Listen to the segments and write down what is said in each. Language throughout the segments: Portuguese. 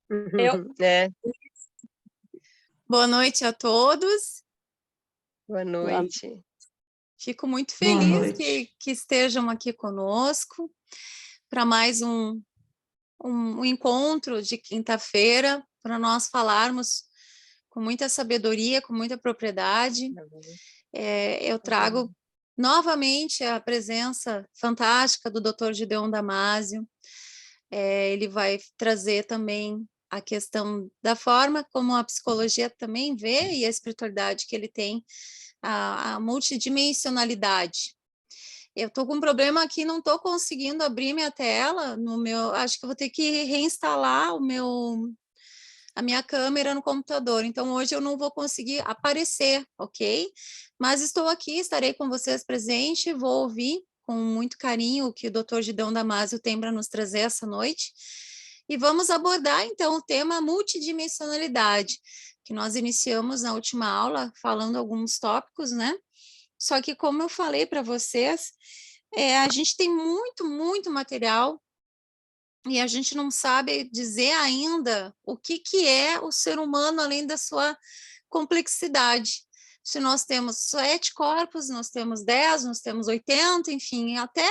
Eu... É. Boa noite a todos. Boa noite. Fico muito Boa feliz noite. que estejam aqui conosco para mais um encontro de quinta-feira, para nós falarmos com muita sabedoria, com muita propriedade. Eu trago novamente a presença fantástica do Dr. Gideon Damásio. Ele vai trazer também a questão da forma como a psicologia também vê e a espiritualidade que ele tem, a multidimensionalidade. Eu estou com um problema aqui, não estou conseguindo abrir minha tela no meu. Acho que eu vou ter que reinstalar a minha câmera no computador. Então, hoje eu não vou conseguir aparecer, ok? Mas estou aqui, estarei com vocês presente, vou ouvir com muito carinho o que o Dr. Gideon Damásio tem para nos trazer essa noite. E vamos abordar, então, o tema multidimensionalidade, que nós iniciamos na última aula, falando alguns tópicos, né? Só que, como eu falei para vocês, a gente tem muito material e a gente não sabe dizer ainda o que é o ser humano além da sua complexidade. Se nós temos 7 corpos, nós temos 10, nós temos 80, enfim, até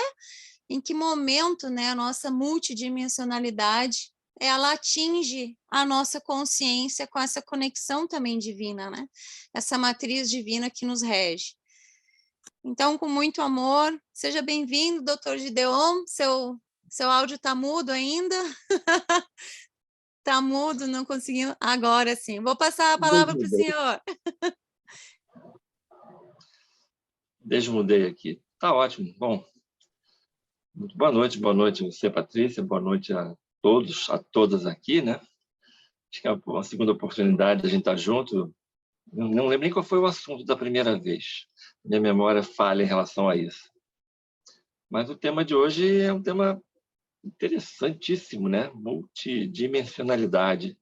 em que momento, né, a nossa multidimensionalidade ela atinge a nossa consciência com essa conexão também divina, né? Essa matriz divina que nos rege. Então, com muito amor, seja bem-vindo, Dr. Gideon. Seu áudio está mudo ainda? Está mudo, não conseguindo. Agora sim. Vou passar a palavra para o senhor. Desmudei aqui. Tá ótimo. Bom, muito boa noite a você, Patrícia, boa noite a todos, a todas aqui, né? Acho que é uma segunda oportunidade de a gente estar junto. Não lembro nem qual foi o assunto da primeira vez. Minha memória falha em relação a isso. Mas o tema de hoje é um tema interessantíssimo, né? Multidimensionalidade.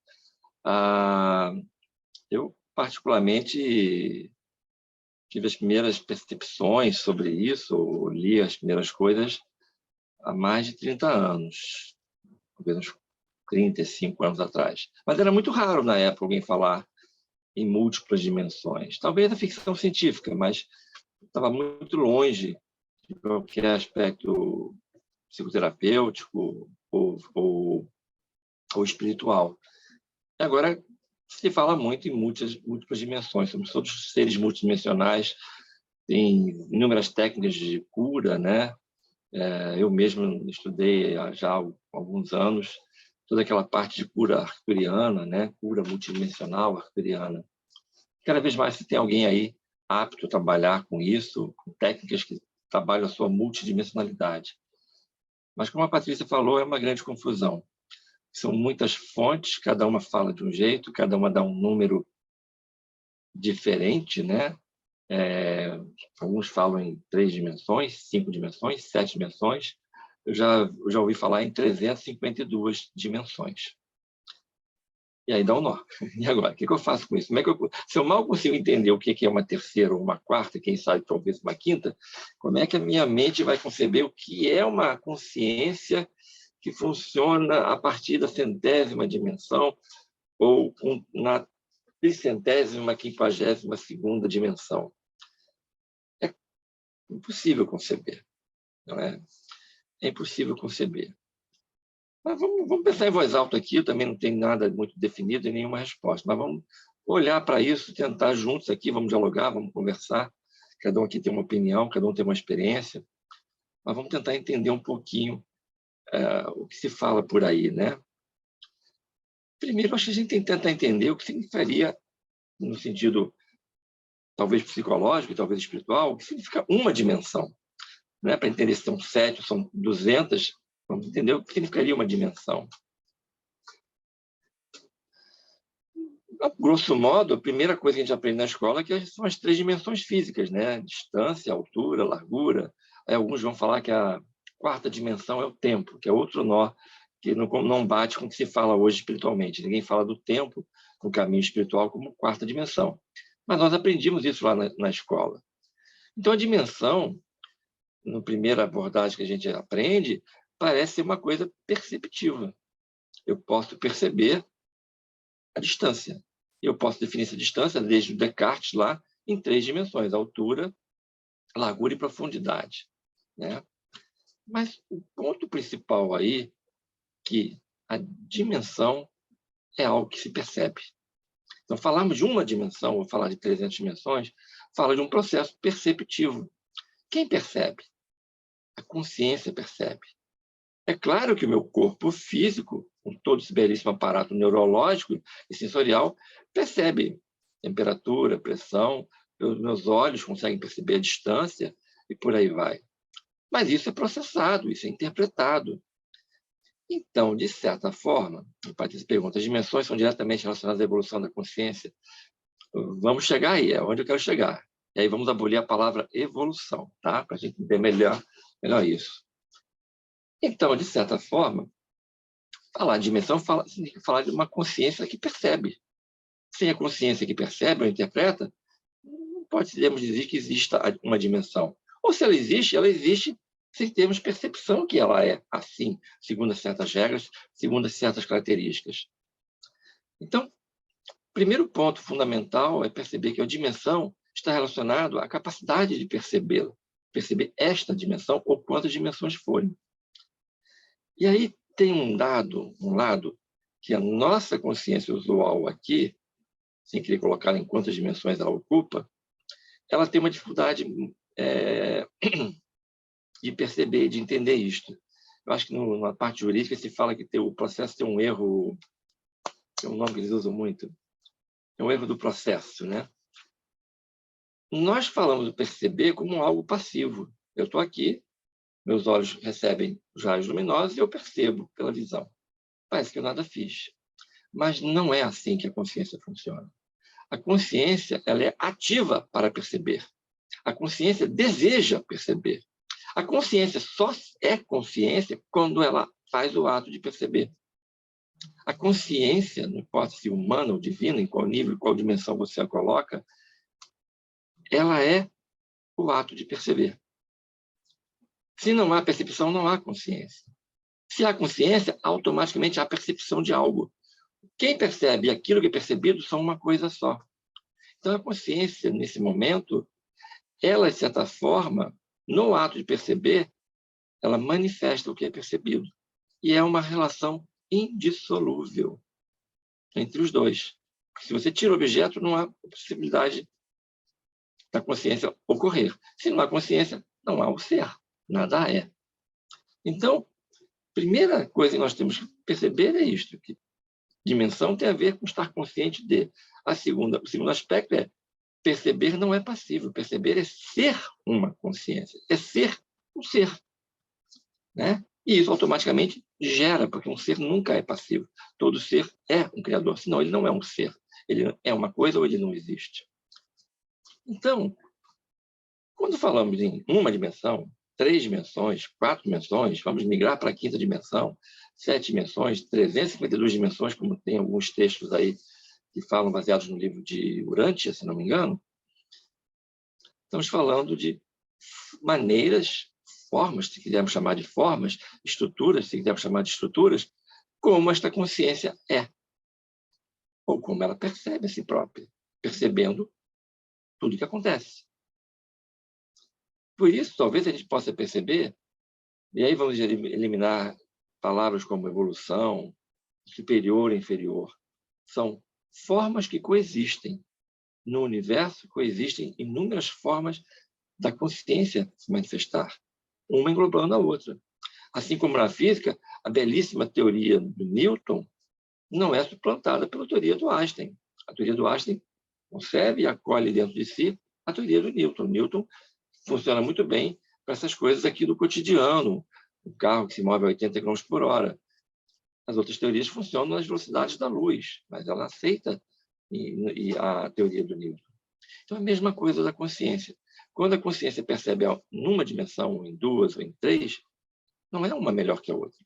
Eu, particularmente, tive as primeiras percepções sobre isso, li as primeiras coisas há mais de 30 anos, talvez uns 35 anos atrás. Mas era muito raro, na época, alguém falar em múltiplas dimensões. Talvez a ficção científica, mas estava muito longe de qualquer aspecto psicoterapêutico ou espiritual. E agora se fala muito em múltiplas dimensões, somos todos seres multidimensionais, tem inúmeras técnicas de cura, né? Eu mesmo estudei já há alguns anos toda aquela parte de cura arcturiana, né? Cura multidimensional arcturiana. Cada vez mais se tem alguém aí apto a trabalhar com isso, com técnicas que trabalham a sua multidimensionalidade. Mas, como a Patrícia falou, é uma grande confusão. São muitas fontes, cada uma fala de um jeito, cada uma dá um número diferente, né? Alguns falam em 3 dimensões, 5 dimensões, 7 dimensões. Eu já ouvi falar em 352 dimensões. E aí dá um nó. E agora? O que eu faço com isso? Se eu mal consigo entender o que é uma terceira ou uma quarta, quem sabe talvez uma quinta, como é que a minha mente vai conceber o que é uma consciência que funciona a partir da 100ª dimensão ou na 300ª, 52ª dimensão? É impossível conceber, não é? É impossível conceber. Mas vamos pensar em voz alta aqui, eu também não tenho nada muito definido e nenhuma resposta, mas vamos olhar para isso, tentar juntos aqui, vamos dialogar, vamos conversar, cada um aqui tem uma opinião, cada um tem uma experiência, mas vamos tentar entender um pouquinho o que se fala por aí, né? Primeiro, acho que a gente tem que tentar entender o que significaria, no sentido talvez psicológico, talvez espiritual, o que significa uma dimensão, né? Para entender se são 7 ou são 200, vamos entender o que significaria uma dimensão. A grosso modo, a primeira coisa que a gente aprende na escola é que são as 3 dimensões físicas, né? Distância, altura, largura. Aí alguns vão falar que a 4ª dimensão é o tempo, que é outro nó que não bate com o que se fala hoje espiritualmente. Ninguém fala do tempo no caminho espiritual como 4ª dimensão. Mas nós aprendimos isso lá na escola. Então, a dimensão, na primeira abordagem que a gente aprende, parece ser uma coisa perceptiva. Eu posso perceber a distância. Eu posso definir essa distância, desde o Descartes, lá, em 3 dimensões: altura, largura e profundidade, né? Mas o ponto principal aí, que a dimensão é algo que se percebe. Então, falarmos de uma dimensão, ou falar de 300 dimensões, fala de um processo perceptivo. Quem percebe? A consciência percebe. É claro que o meu corpo físico, com todo esse belíssimo aparato neurológico e sensorial, percebe temperatura, pressão, os meus olhos conseguem perceber a distância e por aí vai. Mas isso é processado, isso é interpretado. Então, de certa forma, a Patrícia pergunta, as dimensões são diretamente relacionadas à evolução da consciência? Vamos chegar aí, é onde eu quero chegar. E aí vamos abolir a palavra evolução, tá? Para a gente entender melhor isso. Então, de certa forma, falar de dimensão significa falar de uma consciência que percebe. Sem a consciência que percebe ou interpreta, não podemos dizer que exista uma dimensão. Ou se ela existe sem termos percepção que ela é assim, segundo certas regras, segundo certas características. Então, o primeiro ponto fundamental é perceber que a dimensão está relacionada à capacidade de percebê-la, perceber esta dimensão ou quantas dimensões forem. E aí tem um lado que a nossa consciência usual aqui, sem querer colocar em quantas dimensões ela ocupa, ela tem uma dificuldade de perceber, de entender isto. Eu acho que na parte jurídica se fala que o processo tem um erro, é um nome que eles usam muito, é um erro do processo, né? Nós falamos do perceber como algo passivo. Eu estou aqui, meus olhos recebem os raios luminosos e eu percebo pela visão. Parece que eu nada fiz. Mas não é assim que a consciência funciona. A consciência, ela é ativa para perceber. A consciência deseja perceber. A consciência só é consciência quando ela faz o ato de perceber. A consciência, não importa se humana ou divina, em qual nível, em qual dimensão você a coloca, ela é o ato de perceber. Se não há percepção, não há consciência. Se há consciência, automaticamente há percepção de algo. Quem percebe e aquilo que é percebido são uma coisa só. Então, a consciência, nesse momento, ela, de certa forma, no ato de perceber, ela manifesta o que é percebido. E é uma relação indissolúvel entre os dois. Se você tira o objeto, não há possibilidade da consciência ocorrer. Se não há consciência, não há o ser. Nada é. Então, a primeira coisa que nós temos que perceber é isto, que dimensão tem a ver com estar consciente de. O segundo aspecto é perceber não é passivo. Perceber é ser uma consciência. É ser um ser. Né? E isso automaticamente gera, porque um ser nunca é passivo. Todo ser é um criador, senão ele não é um ser. Ele é uma coisa ou ele não existe. Então, quando falamos em uma dimensão, 3 dimensões, 4 dimensões, vamos migrar para a 5ª dimensão, 7 dimensões, 352 dimensões, como tem alguns textos aí que falam baseados no livro de Urantia, se não me engano, estamos falando de maneiras, formas, se quisermos chamar de formas, estruturas, se quisermos chamar de estruturas, como esta consciência é, ou como ela percebe a si própria, percebendo tudo o que acontece. Por isso, talvez a gente possa perceber, e aí vamos eliminar palavras como evolução, superior e inferior. São formas que coexistem. No universo coexistem inúmeras formas da consciência se manifestar, uma englobando a outra. Assim como na física, a belíssima teoria do Newton não é suplantada pela teoria do Einstein. A teoria do Einstein concebe e acolhe dentro de si a teoria do Newton. Newton funciona muito bem para essas coisas aqui do cotidiano, um carro que se move a 80 km por hora. As outras teorias funcionam nas velocidades da luz, mas ela aceita a teoria do Newton. Então, é a mesma coisa da consciência. Quando a consciência percebe numa dimensão, ou em 2, ou em 3, não é uma melhor que a outra.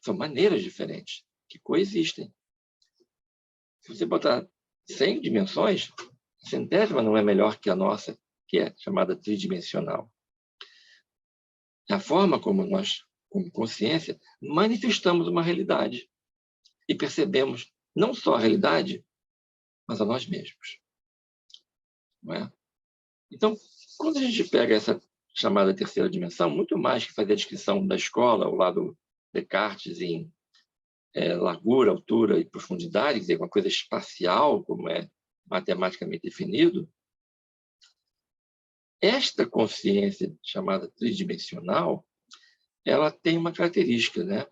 São maneiras diferentes que coexistem. Se você botar 100 dimensões, a 100ª não é melhor que a nossa, que é chamada tridimensional. É a forma como nós, como consciência, manifestamos uma realidade e percebemos não só à realidade, mas a nós mesmos. Não é? Então, quando a gente pega essa chamada terceira dimensão, muito mais que fazer a descrição da escola, ao lado do Descartes em largura, altura e profundidade, quer dizer, uma coisa espacial, como é matematicamente definido, esta consciência chamada tridimensional, ela tem uma característica, né?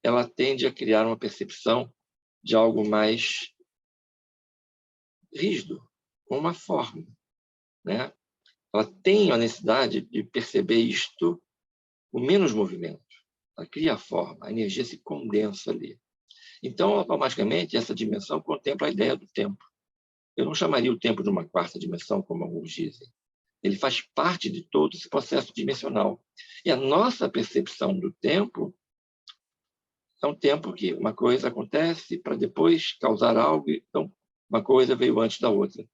Ela tende a criar uma percepção de algo mais rígido, com uma forma, né? Ela tem a necessidade de perceber isto com menos movimento. Ela cria a forma, a energia se condensa ali. Então, automaticamente, essa dimensão contempla a ideia do tempo. Eu não chamaria o tempo de uma quarta dimensão, como alguns dizem. Ele faz parte de todo esse processo dimensional. E a nossa percepção do tempo é um tempo que uma coisa acontece para depois causar algo, então uma coisa veio antes da outra.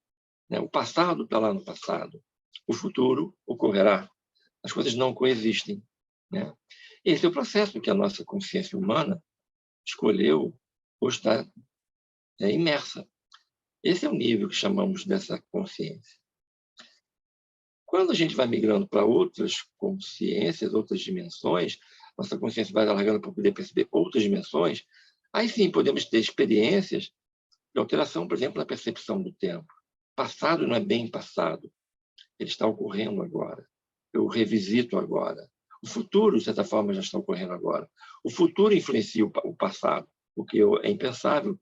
O passado está lá no passado. O futuro ocorrerá. As coisas não coexistem. Esse é o processo que a nossa consciência humana escolheu ou está imersa. Esse é o nível que chamamos dessa consciência. Quando a gente vai migrando para outras consciências, outras dimensões, nossa consciência vai alargando para poder perceber outras dimensões, aí sim podemos ter experiências de alteração, por exemplo, na percepção do tempo. Passado não é bem passado, ele está ocorrendo agora. Eu revisito agora. O futuro, de certa forma, já está ocorrendo agora. O futuro influencia o passado, o que é impensável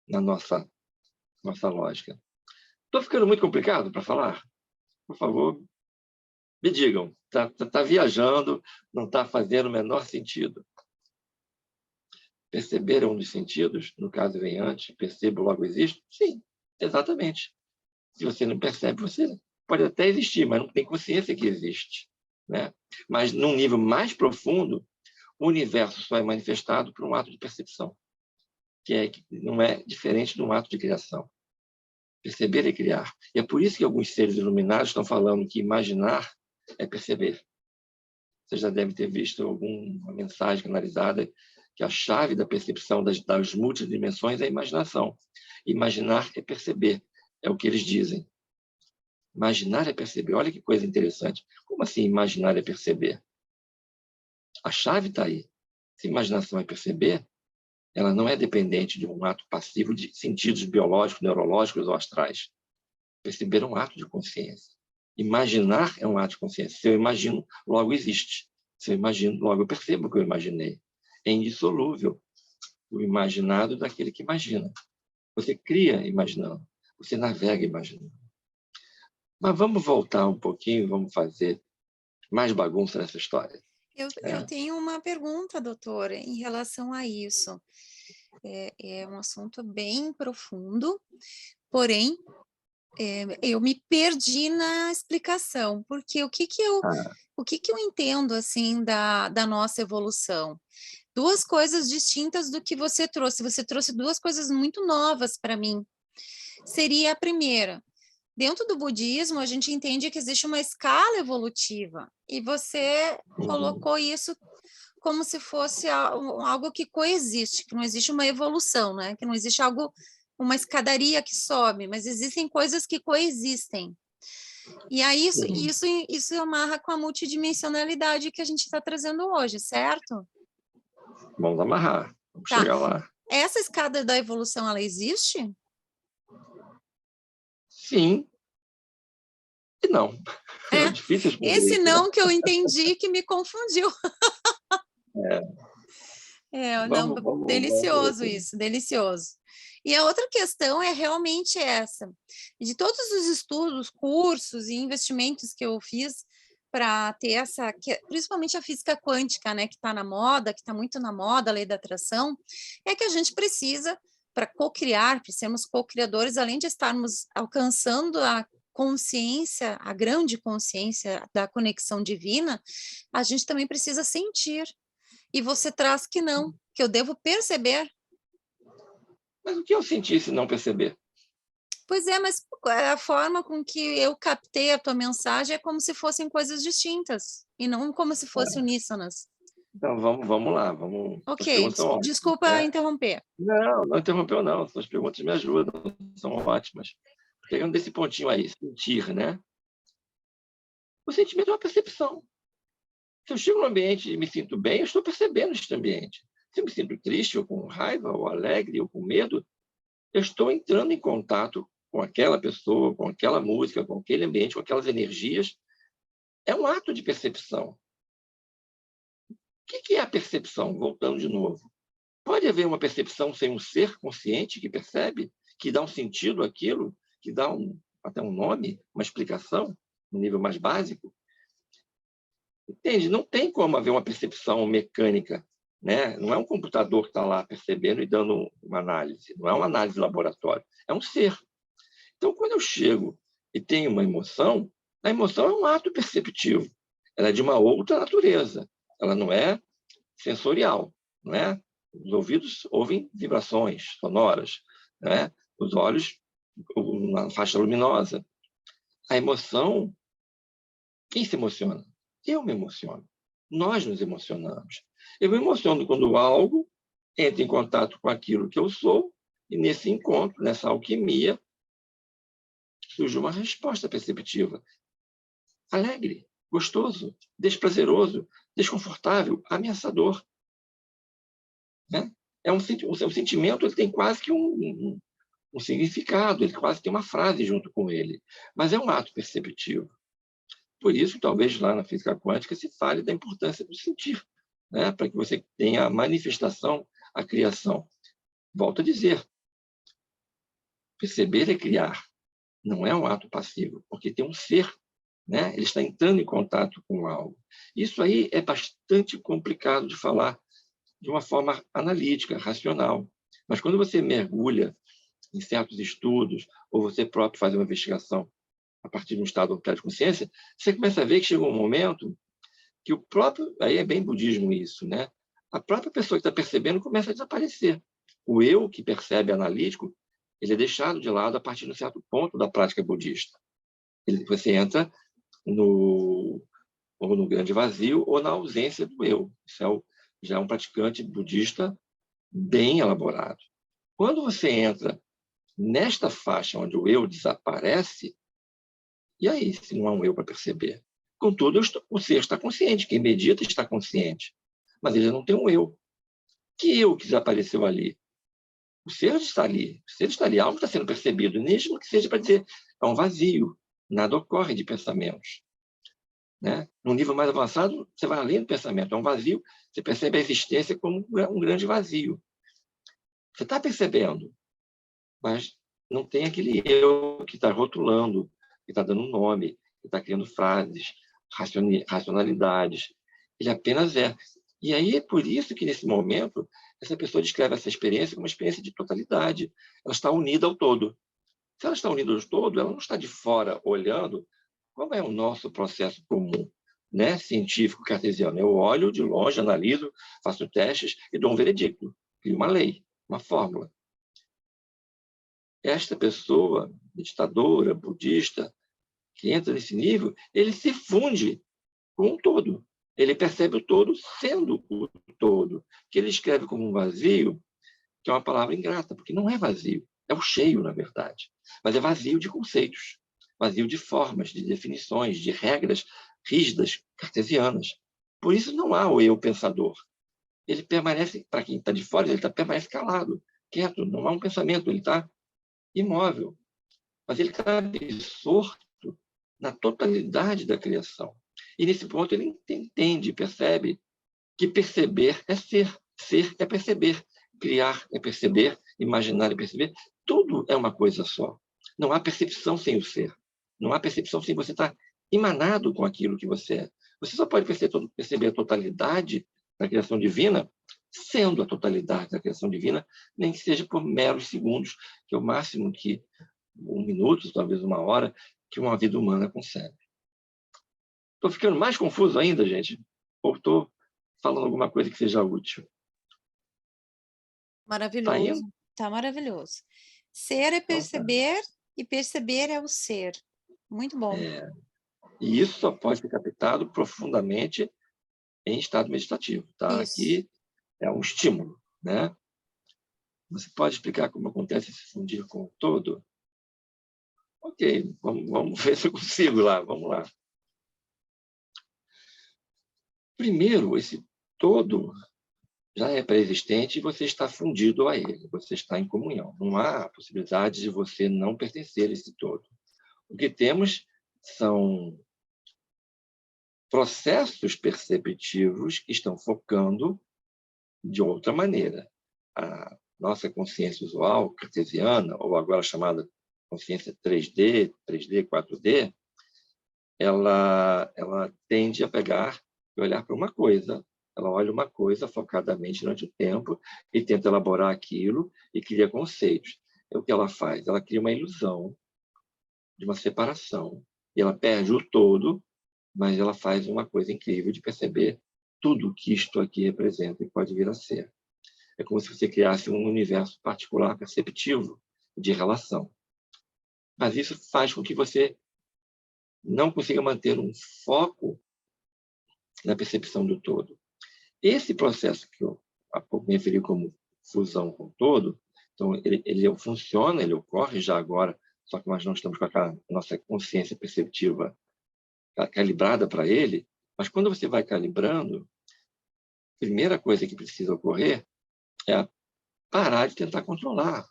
na nossa lógica. Estou ficando muito complicado para falar? Por favor, me digam. Está viajando, não está fazendo o menor sentido. Perceber é um dos sentidos, no caso vem antes, percebo, logo existe? Sim, exatamente. Se você não percebe, você pode até existir, mas não tem consciência que existe. Mas, num nível mais profundo, o universo só é manifestado por um ato de percepção, que não é diferente de um ato de criação. Perceber é criar. E é por isso que alguns seres iluminados estão falando que imaginar é perceber. Você já deve ter visto alguma mensagem canalizada que a chave da percepção das multidimensões é a imaginação. Imaginar é perceber, é o que eles dizem. Imaginar é perceber. Olha que coisa interessante. Como assim imaginar é perceber? A chave está aí. Se imaginação é perceber, ela não é dependente de um ato passivo de sentidos biológicos, neurológicos ou astrais. Perceber é um ato de consciência. Imaginar é um ato de consciência. Se eu imagino, logo existe. Se eu imagino, logo eu percebo o que eu imaginei. É indissolúvel o imaginado daquele que imagina. Você cria imaginando. Você navega imaginando. Mas vamos voltar um pouquinho, vamos fazer mais bagunça nessa história. Eu tenho uma pergunta, doutora, em relação a isso. É um assunto bem profundo, porém, eu me perdi na explicação, porque o que eu entendo, assim, da nossa evolução? Duas coisas distintas do que você trouxe. Você trouxe duas coisas muito novas para mim. Seria a primeira, dentro do budismo, a gente entende que existe uma escala evolutiva, e você colocou isso como se fosse algo que coexiste, que não existe uma evolução, né? Que não existe uma escadaria que sobe, mas existem coisas que coexistem. E aí isso amarra com a multidimensionalidade que a gente está trazendo hoje, certo? Vamos amarrar, vamos chegar lá. Essa escada da evolução, ela existe? Sim e não. É difícil responder esse isso, não que eu entendi que me confundiu. Delicioso isso, delicioso. E a outra questão é realmente essa. De todos os estudos, cursos e investimentos que eu fiz para ter principalmente a física quântica, né, que está na moda, que está muito na moda, a lei da atração, é que a gente precisa, para co-criar, para sermos co-criadores, além de estarmos alcançando a consciência, a grande consciência da conexão divina, a gente também precisa sentir. E você traz que não, que eu devo perceber. Mas o que eu senti se não perceber? Pois é, mas a forma com que eu captei a tua mensagem é como se fossem coisas distintas, e não como se fossem uníssonas. Então, vamos lá. As Ok, perguntas são ótimas, desculpa né? interromper. Não, não interrompeu, não. Suas perguntas me ajudam, são ótimas. Pegando desse pontinho aí, sentir, né? O sentimento é uma percepção. Se eu chego no ambiente e me sinto bem, eu estou percebendo este ambiente. Se eu me sinto triste, ou com raiva, ou alegre, ou com medo, eu estou entrando em contato com aquela pessoa, com aquela música, com aquele ambiente, com aquelas energias. É um ato de percepção. O que é a percepção? Voltando de novo. Pode haver uma percepção sem um ser consciente que percebe, que dá um sentido àquilo, que dá até um nome, uma explicação, no nível mais básico? Entende? Não tem como haver uma percepção mecânica, né? Não é um computador que está lá percebendo e dando uma análise. Não é uma análise de laboratório. É um ser. Então, quando eu chego e tenho uma emoção, a emoção é um ato perceptivo. Ela é de uma outra natureza. Ela não é sensorial, não é? Os ouvidos ouvem vibrações sonoras, né? Os olhos, uma faixa luminosa. A emoção, quem se emociona? Eu me emociono. Nós nos emocionamos. Eu me emociono quando algo entra em contato com aquilo que eu sou, e nesse encontro, nessa alquimia, surge uma resposta perceptiva. Alegre, gostoso, desprazeroso, desconfortável, ameaçador. Né? O sentimento ele tem quase que um significado, ele quase tem uma frase junto com ele, mas é um ato perceptivo. Por isso, talvez lá na física quântica se fale da importância do sentir, né? Para que você tenha a manifestação, a criação. Volto a dizer, perceber é criar, não é um ato passivo, porque tem um ser, né? Ele está entrando em contato com algo. Isso aí é bastante complicado de falar de uma forma analítica, racional. Mas quando você mergulha em certos estudos, ou você próprio faz uma investigação a partir de um estado de consciência, você começa a ver que chega um momento que o próprio, aí é bem budismo isso, né? A própria pessoa que está percebendo começa a desaparecer. O eu que percebe analítico, ele é deixado de lado a partir de um certo ponto da prática budista. Você entra ou no grande vazio ou na ausência do eu. Isso já é um praticante budista bem elaborado. Quando você entra nesta faixa onde o eu desaparece, e aí, se não há um eu para perceber? Contudo, o ser está consciente, quem medita está consciente, mas ele não tem um eu. Que eu que desapareceu ali? O ser está ali, algo está sendo percebido, mesmo que seja para dizer, é um vazio, nada ocorre de pensamentos. Né? No nível mais avançado, você vai além do pensamento, é um vazio, você percebe a existência como um grande vazio. Você está percebendo, mas não tem aquele eu que está rotulando, que está dando nome, que está criando frases, racionalidades. Ele apenas é. E aí é por isso que, nesse momento, essa pessoa descreve essa experiência como uma experiência de totalidade. Ela está unida ao todo. Se ela está unida ao todo, ela não está de fora olhando como é o nosso processo comum, né? Científico cartesiano. Eu olho de longe, analiso, faço testes e dou um veredicto. Crio uma lei, uma fórmula. Esta pessoa, meditadora, budista, que entra nesse nível, ele se funde com o todo. Ele percebe o todo sendo o todo. Que ele escreve como um vazio, que é uma palavra ingrata, porque não é vazio, é o cheio, na verdade. Mas é vazio de conceitos, vazio de formas, de definições, de regras rígidas, cartesianas. Por isso não há o eu pensador. Ele permanece, para quem está de fora, ele permanece calado, quieto, não há um pensamento, ele está imóvel. Mas ele está absorto na totalidade da criação. E nesse ponto ele entende, percebe que perceber é ser é perceber, criar é perceber, imaginar é perceber, tudo é uma coisa só. Não há percepção sem o ser. Não há percepção sem você estar emanado com aquilo que você é. Você só pode perceber a totalidade da criação divina sendo a totalidade da criação divina, nem que seja por meros segundos, que é o máximo que um minuto, talvez uma hora, que uma vida humana consegue. Estou ficando mais confuso ainda, gente? Ou estou falando alguma coisa que seja útil? Está indo? Maravilhoso, tá maravilhoso. Ser é Então, tá. perceber e perceber é o ser. Muito bom. E isso só pode ser captado profundamente em estado meditativo, tá? Isso. Aqui é um estímulo, né? Você pode explicar como acontece esse fundir com o todo? Ok, vamos ver se eu consigo lá, vamos lá. Primeiro, esse todo já é pré-existente e você está fundido a ele, você está em comunhão. Não há possibilidade de você não pertencer a esse todo. O que temos são processos perceptivos que estão focando de outra maneira. A nossa consciência usual, cartesiana, ou agora chamada consciência 3D, 4D, ela tende a pegar e olhar para uma coisa. Ela olha uma coisa focadamente durante o tempo e tenta elaborar aquilo e cria conceitos. É o que ela faz. Ela cria uma ilusão de uma separação. E ela perde o todo, mas ela faz uma coisa incrível de perceber tudo que isto aqui representa e pode vir a ser. É como se você criasse um universo particular perceptivo de relação. Mas isso faz com que você não consiga manter um foco na percepção do todo. Esse processo que eu há pouco me referi como fusão com o todo, então ele funciona, ele ocorre já agora, só que nós não estamos com a nossa consciência perceptiva calibrada para ele, mas quando você vai calibrando, a primeira coisa que precisa ocorrer é parar de tentar controlar,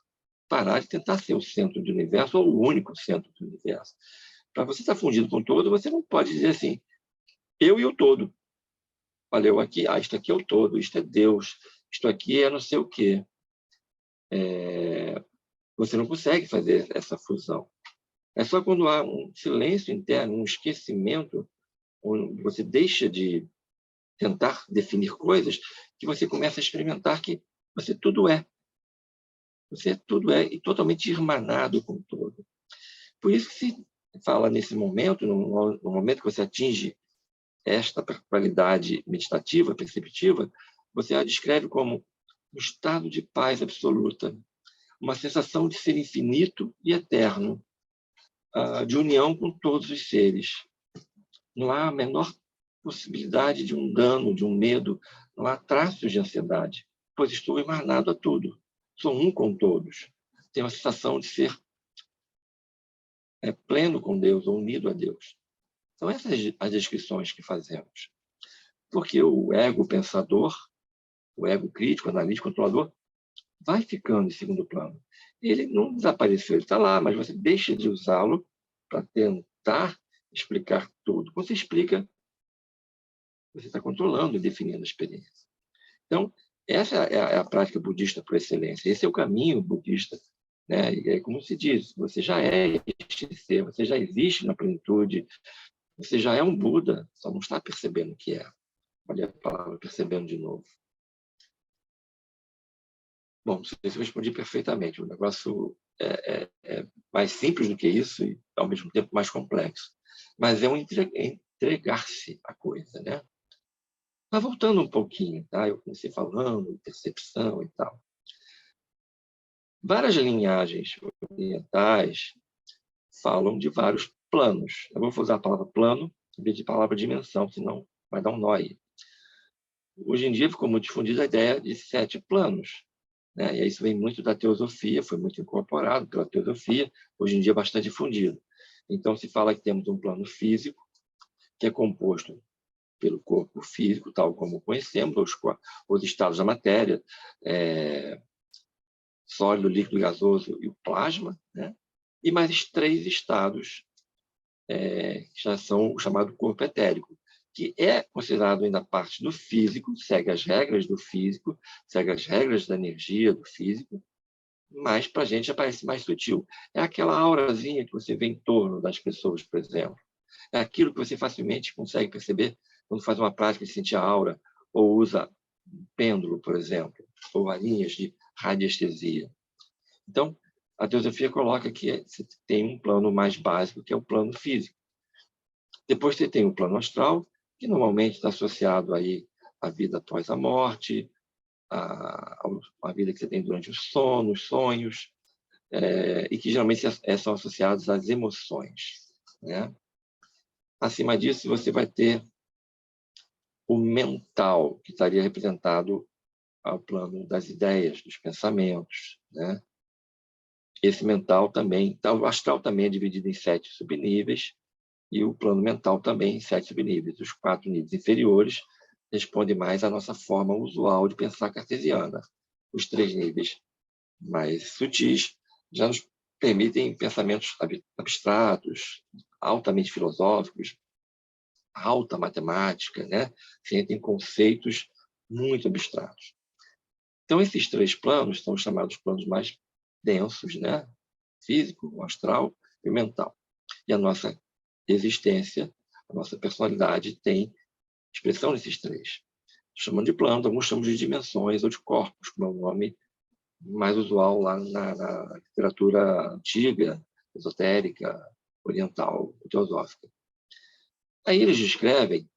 parar de tentar ser o centro do universo ou o único centro do universo. Para você estar fundido com o todo, você não pode dizer assim, eu e o todo. Olha, eu aqui, isto aqui é o todo, isto é Deus, isto aqui é não sei o quê. Você não consegue fazer essa fusão. É só quando há um silêncio interno, um esquecimento, onde você deixa de tentar definir coisas, que você começa a experimentar que você tudo é. Você tudo é e totalmente irmanado com o todo. Por isso que se fala nesse momento, no momento que você atinge esta qualidade meditativa, perceptiva, você a descreve como um estado de paz absoluta, uma sensação de ser infinito e eterno, de união com todos os seres. Não há a menor possibilidade de um dano, de um medo, não há traços de ansiedade, pois estou emanado a tudo, sou um com todos. Tenho a sensação de ser pleno com Deus, ou unido a Deus. São essas as descrições que fazemos. Porque o ego pensador, o ego crítico, analítico, controlador, vai ficando em segundo plano. Ele não desapareceu, ele está lá, mas você deixa de usá-lo para tentar explicar tudo. Quando você explica, você está controlando e definindo a experiência. Então, essa é a prática budista por excelência. Esse é o caminho budista. Né? E é como se diz, você já é este ser, você já existe na plenitude, você já é um Buda, só não está percebendo o que é. Olha a palavra, percebendo de novo. Bom, não sei se eu respondi perfeitamente. O negócio é mais simples do que isso e, ao mesmo tempo, mais complexo. Mas é um entregar-se à coisa, né? Mas voltando um pouquinho, tá? Eu comecei falando de percepção e tal. Várias linhagens orientais falam de vários planos. Eu vou usar a palavra plano em vez de palavra dimensão, senão vai dar um nó aí. Hoje em dia ficou muito difundida a ideia de 7 planos. Né? E isso vem muito da teosofia, foi muito incorporado pela teosofia, hoje em dia é bastante difundido. Então, se fala que temos um plano físico, que é composto pelo corpo físico, tal como conhecemos, os estados da matéria, sólido, líquido, gasoso e o plasma, né? E mais 3 estados que já são o chamado corpo etérico, que é considerado ainda parte do físico, segue as regras do físico, segue as regras da energia do físico, mas para a gente já parece mais sutil. É aquela aurazinha que você vê em torno das pessoas, por exemplo. É aquilo que você facilmente consegue perceber quando faz uma prática de sentir a aura, ou usa um pêndulo, por exemplo, ou varinhas de radiestesia. Então, a teosofia coloca que você tem um plano mais básico, que é o plano físico. Depois você tem o plano astral, que normalmente está associado aí à vida após a morte, a vida que você tem durante o sono, os sonhos, e que geralmente são associados às emoções. Né? Acima disso, você vai ter o mental, que estaria representado ao plano das ideias, dos pensamentos, né? Esse mental também, o astral também é dividido em 7 subníveis, e o plano mental também em 7 subníveis. Os 4 níveis inferiores respondem mais à nossa forma usual de pensar cartesiana. Os 3 níveis mais sutis já nos permitem pensamentos abstratos, altamente filosóficos, alta matemática, né? Sentem conceitos muito abstratos. Então, esses 3 planos são chamados planos mais densos, né? Físico, o astral e o mental. E a nossa existência, a nossa personalidade tem expressão nesses 3. Chamando de planos, alguns chamam de dimensões ou de corpos, como é o nome mais usual lá na literatura antiga, esotérica, oriental, teosófica. Aí eles descrevem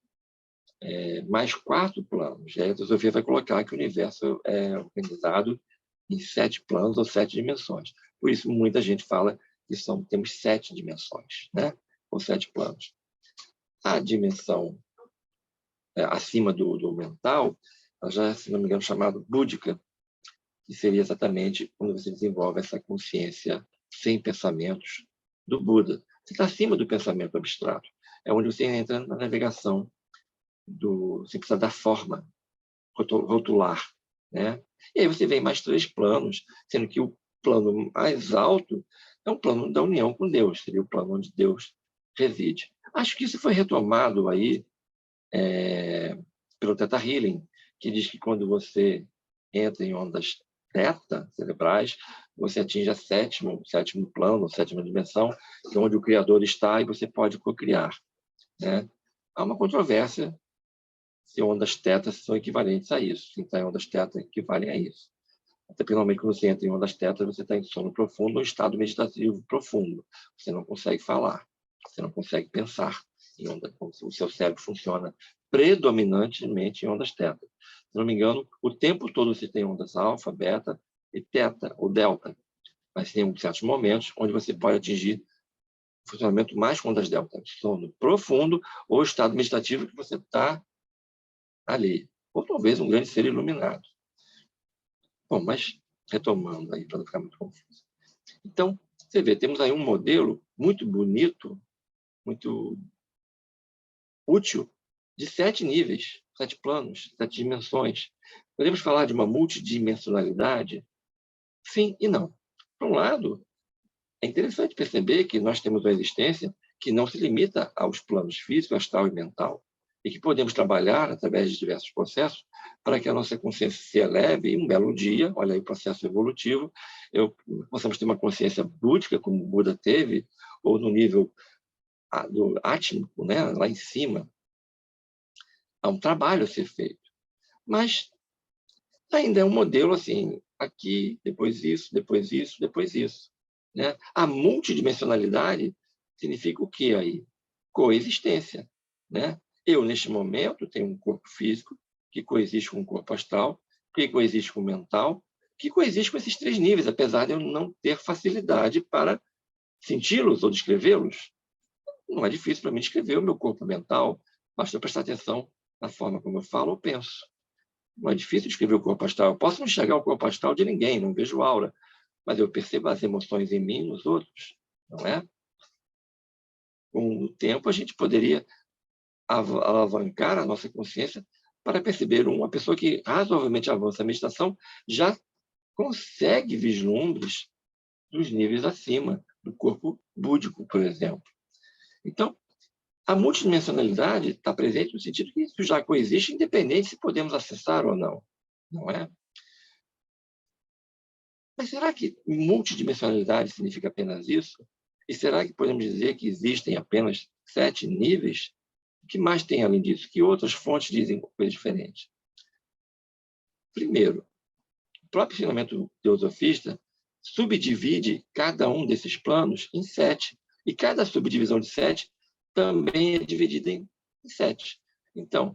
mais 4 planos. A filosofia vai colocar que o universo é organizado em 7 planos ou 7 dimensões. Por isso, muita gente fala que temos 7 dimensões, né? Ou 7 planos. A dimensão acima do mental, ela já é, se não me engano, chamada búdica, que seria exatamente quando você desenvolve essa consciência sem pensamentos do Buda. Você está acima do pensamento abstrato. É onde você entra na navegação você precisa da forma rotular, né? E aí você vem mais 3 planos, sendo que o plano mais alto é um plano da união com Deus, seria o plano onde Deus reside. Acho que isso foi retomado aí pelo Theta Healing, que diz que quando você entra em ondas teta cerebrais, você atinge o sétimo plano, a 7ª dimensão, que é onde o Criador está e você pode cocriar, né? Há uma controvérsia se ondas teta são equivalentes a isso. Se está em ondas teta, equivalem a isso. Até porque, normalmente, quando você entra em ondas teta, você está em sono profundo ou estado meditativo profundo. Você não consegue falar, você não consegue pensar em onda. O seu cérebro funciona predominantemente em ondas teta. Se não me engano, o tempo todo você tem ondas alfa, beta e teta, ou delta. Mas tem certos momentos onde você pode atingir o funcionamento mais com ondas delta, sono profundo ou estado meditativo que você está ali, ou talvez um grande ser iluminado. Bom, mas retomando aí, para não ficar muito confuso. Então, você vê, temos aí um modelo muito bonito, muito útil, de 7 níveis, 7 planos, 7 dimensões. Podemos falar de uma multidimensionalidade? Sim e não. Por um lado, é interessante perceber que nós temos uma existência que não se limita aos planos físico, astral e mental, e que podemos trabalhar através de diversos processos para que a nossa consciência se eleve e um belo dia, olha aí o processo evolutivo, possamos ter uma consciência búdica, como o Buda teve, ou no nível do átmico, né, lá em cima. Há um trabalho a ser feito. Mas ainda é um modelo assim, aqui, depois isso, depois isso, depois isso, né? A multidimensionalidade significa o que aí? Coexistência, né? Eu, neste momento, tenho um corpo físico que coexiste com o corpo astral, que coexiste com o mental, que coexiste com esses 3 níveis, apesar de eu não ter facilidade para senti-los ou descrevê-los. Não é difícil para mim descrever o meu corpo mental, basta eu prestar atenção na forma como eu falo ou penso. Não é difícil descrever o corpo astral. Eu posso não enxergar o corpo astral de ninguém, não vejo aura, mas eu percebo as emoções em mim e nos outros, não é? Com o tempo, a gente poderia alavancar a nossa consciência para perceber uma pessoa que razoavelmente avança a meditação já consegue vislumbres dos níveis acima do corpo búdico, por exemplo. Então, a multidimensionalidade está presente no sentido que isso já coexiste, independente se podemos acessar ou não, não é? Mas será que multidimensionalidade significa apenas isso? E será que podemos dizer que existem apenas 7 níveis? O que mais tem além disso? Que outras fontes dizem coisa diferente? Primeiro, o próprio ensinamento teosofista subdivide cada um desses planos em 7. E cada subdivisão de 7 também é dividida em 7. Então,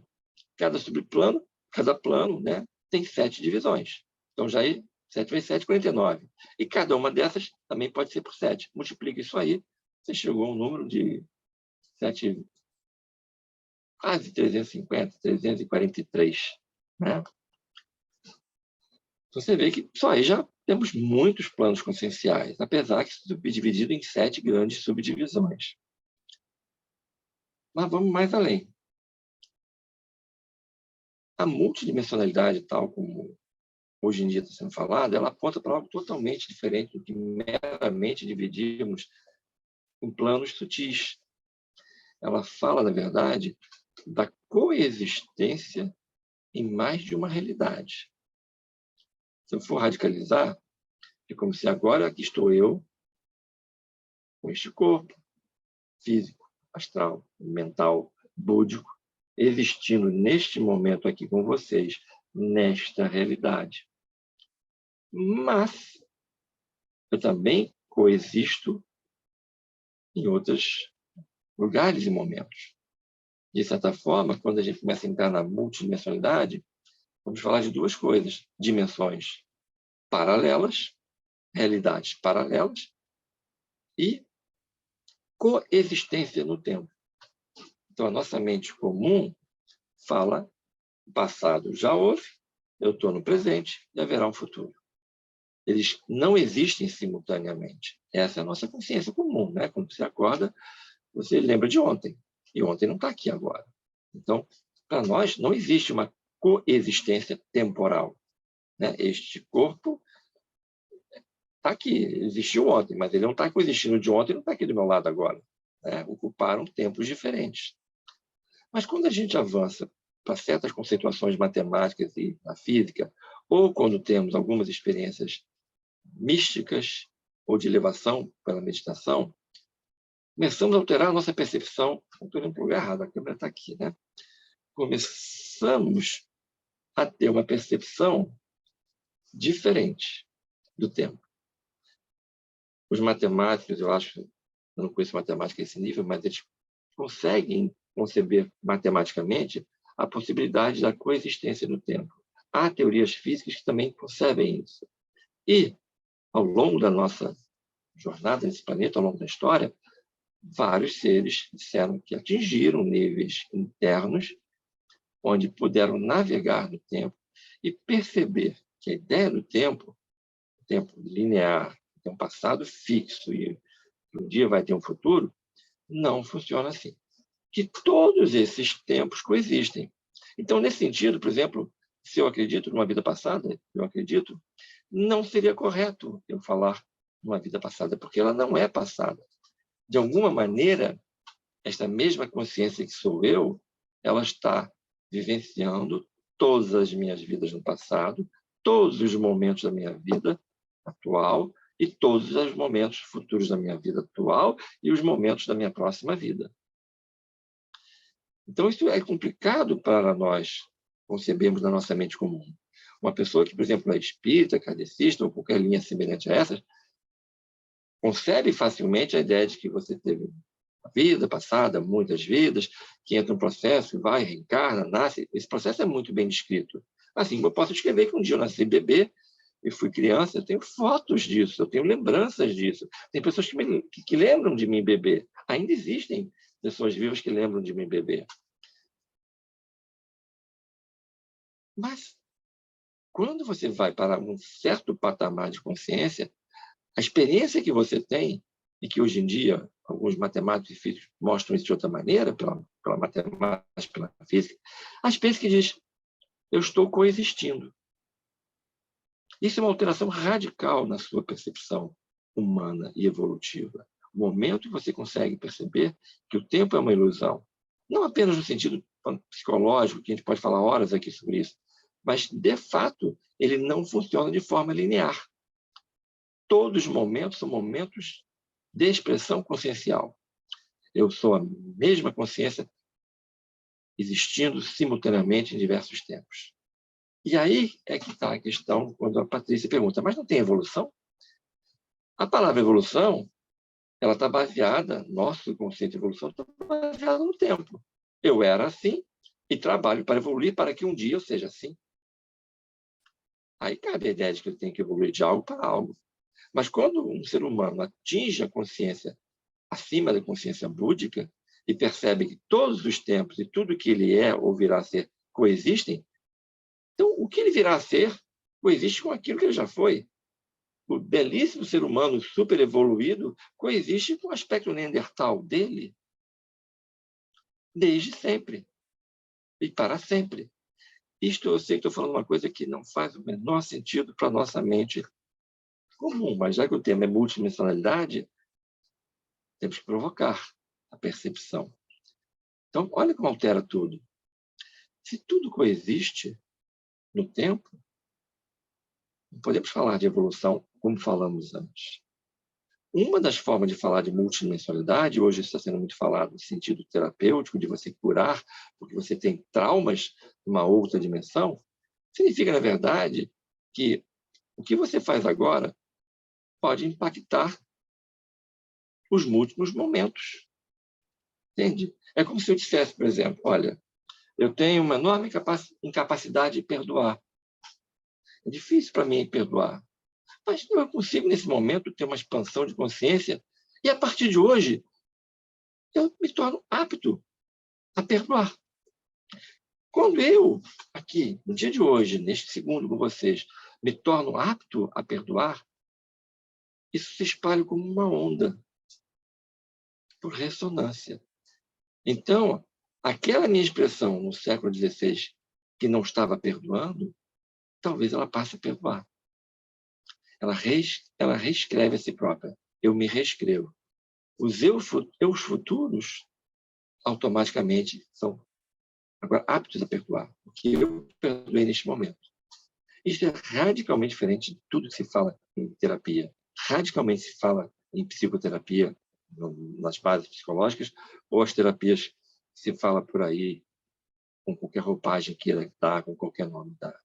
cada subplano, cada plano, né, tem 7 divisões. Então, já 7 vezes 7, 49. E cada uma dessas também pode ser por 7. Multiplica isso aí, você chegou a um número de 7 quase 350, 343. Né? Você vê que só aí já temos muitos planos conscienciais, apesar que subdividido em 7 grandes subdivisões. Mas vamos mais além. A multidimensionalidade, tal como hoje em dia está sendo falada, ela aponta para algo totalmente diferente do que meramente dividirmos em planos sutis. Ela fala, na verdade, da coexistência em mais de uma realidade. Se eu for radicalizar, é como se agora aqui estou eu, com este corpo físico, astral, mental, búdico, existindo neste momento aqui com vocês, nesta realidade. Mas eu também coexisto em outros lugares e momentos. De certa forma, quando a gente começa a entrar na multidimensionalidade, vamos falar de duas coisas: dimensões paralelas, realidades paralelas e coexistência no tempo. Então, a nossa mente comum fala: o passado já houve, eu estou no presente e haverá um futuro. Eles não existem simultaneamente. Essa é a nossa consciência comum, né? Quando você acorda, você lembra de ontem, e ontem não está aqui agora. Então, para nós, não existe uma coexistência temporal. Né? Este corpo está aqui, existiu ontem, mas ele não está coexistindo de ontem e não está aqui do meu lado agora. Né? Ocuparam tempos diferentes. Mas quando a gente avança para certas conceituações matemáticas e na física, ou quando temos algumas experiências místicas ou de elevação pela meditação, começamos a alterar a nossa percepção. Estou olhando para o lugar errado, a câmera está aqui, né? Começamos a ter uma percepção diferente do tempo. Os matemáticos, eu acho, eu não conheço matemática a esse nível, mas eles conseguem conceber matematicamente a possibilidade da coexistência no tempo. Há teorias físicas que também concebem isso. E, ao longo da nossa jornada nesse planeta, ao longo da história, vários seres disseram que atingiram níveis internos onde puderam navegar no tempo e perceber que a ideia do tempo, o tempo linear, tem um passado fixo e um dia vai ter um futuro, não funciona assim. Que todos esses tempos coexistem. Então, nesse sentido, por exemplo, se eu acredito numa vida passada, eu acredito, não seria correto eu falar numa vida passada, porque ela não é passada. De alguma maneira, esta mesma consciência que sou eu, ela está vivenciando todas as minhas vidas no passado, todos os momentos da minha vida atual e todos os momentos futuros da minha vida atual e os momentos da minha próxima vida. Então, isso é complicado para nós concebermos na nossa mente comum. Uma pessoa que, por exemplo, é espírita, kardecista ou qualquer linha semelhante a essas, concebe facilmente a ideia de que você teve uma vida passada, muitas vidas, que entra um processo, vai, reencarna, nasce. Esse processo é muito bem descrito. Assim, eu posso escrever que um dia eu nasci bebê e fui criança, eu tenho fotos disso, eu tenho lembranças disso. Tem pessoas que lembram de mim bebê. Ainda existem pessoas vivas que lembram de mim bebê. Mas, quando você vai para um certo patamar de consciência, a experiência que você tem, e que hoje em dia alguns matemáticos e físicos mostram isso de outra maneira, pela matemática, pela física, a experiência que diz: eu estou coexistindo. Isso é uma alteração radical na sua percepção humana e evolutiva. O momento que você consegue perceber que o tempo é uma ilusão, não apenas no sentido psicológico, que a gente pode falar horas aqui sobre isso, mas, de fato, ele não funciona de forma linear. Todos os momentos são momentos de expressão consciencial. Eu sou a mesma consciência existindo simultaneamente em diversos tempos. E aí é que está a questão quando a Patrícia pergunta: mas não tem evolução? A palavra evolução, ela está baseada, nosso conceito de evolução está baseado no tempo. Eu era assim e trabalho para evoluir para que um dia eu seja assim. Aí cabe a ideia de que eu tenho que evoluir de algo para algo. Mas quando um ser humano atinge a consciência acima da consciência búdica, e percebe que todos os tempos e tudo que ele é ou virá a ser coexistem, então o que ele virá a ser coexiste com aquilo que ele já foi. O belíssimo ser humano super evoluído coexiste com o aspecto neandertal dele desde sempre e para sempre. Isto eu sei que estou falando uma coisa que não faz o menor sentido para a nossa mente comum, mas já que o tema é multidimensionalidade, temos que provocar a percepção. Então, olha como altera tudo. Se tudo coexiste no tempo, não podemos falar de evolução como falamos antes. Uma das formas de falar de multidimensionalidade, hoje está sendo muito falado no sentido terapêutico, de você curar, porque você tem traumas de uma outra dimensão, significa, na verdade, que o que você faz agora pode impactar os múltiplos momentos. Entende? É como se eu dissesse, por exemplo, olha, eu tenho uma enorme incapacidade de perdoar. É difícil para mim perdoar. Mas eu consigo, nesse momento, ter uma expansão de consciência e, a partir de hoje, eu me torno apto a perdoar. Quando eu, aqui, no dia de hoje, neste segundo com vocês, me torno apto a perdoar, isso se espalha como uma onda, por ressonância. Então, aquela minha expressão no século XVI, que não estava perdoando, talvez ela passe a perdoar. Ela reescreve a si própria. Eu me reescrevo. Os eus futuros automaticamente são agora aptos a perdoar, porque eu perdoei neste momento. Isso é radicalmente diferente de tudo que se fala em terapia. Radicalmente se fala em psicoterapia, nas bases psicológicas, ou as terapias que se fala por aí com qualquer roupagem queira dar, com qualquer nome dar.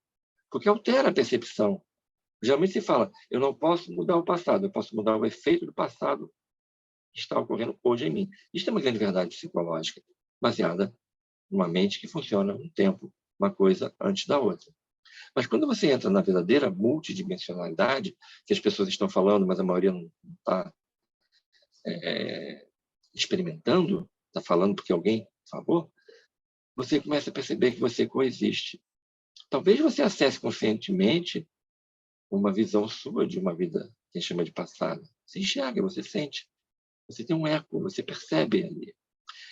Porque altera a percepção. Geralmente se fala, eu não posso mudar o passado, eu posso mudar o efeito do passado que está ocorrendo hoje em mim. Isso é uma grande verdade psicológica, baseada numa mente que funciona um tempo, uma coisa antes da outra. Mas quando você entra na verdadeira multidimensionalidade, que as pessoas estão falando, mas a maioria não está experimentando, está falando porque alguém falou, você começa a perceber que você coexiste. Talvez você acesse conscientemente uma visão sua de uma vida que a gente chama de passado. Você enxerga, você sente. Você tem um eco, você percebe ali.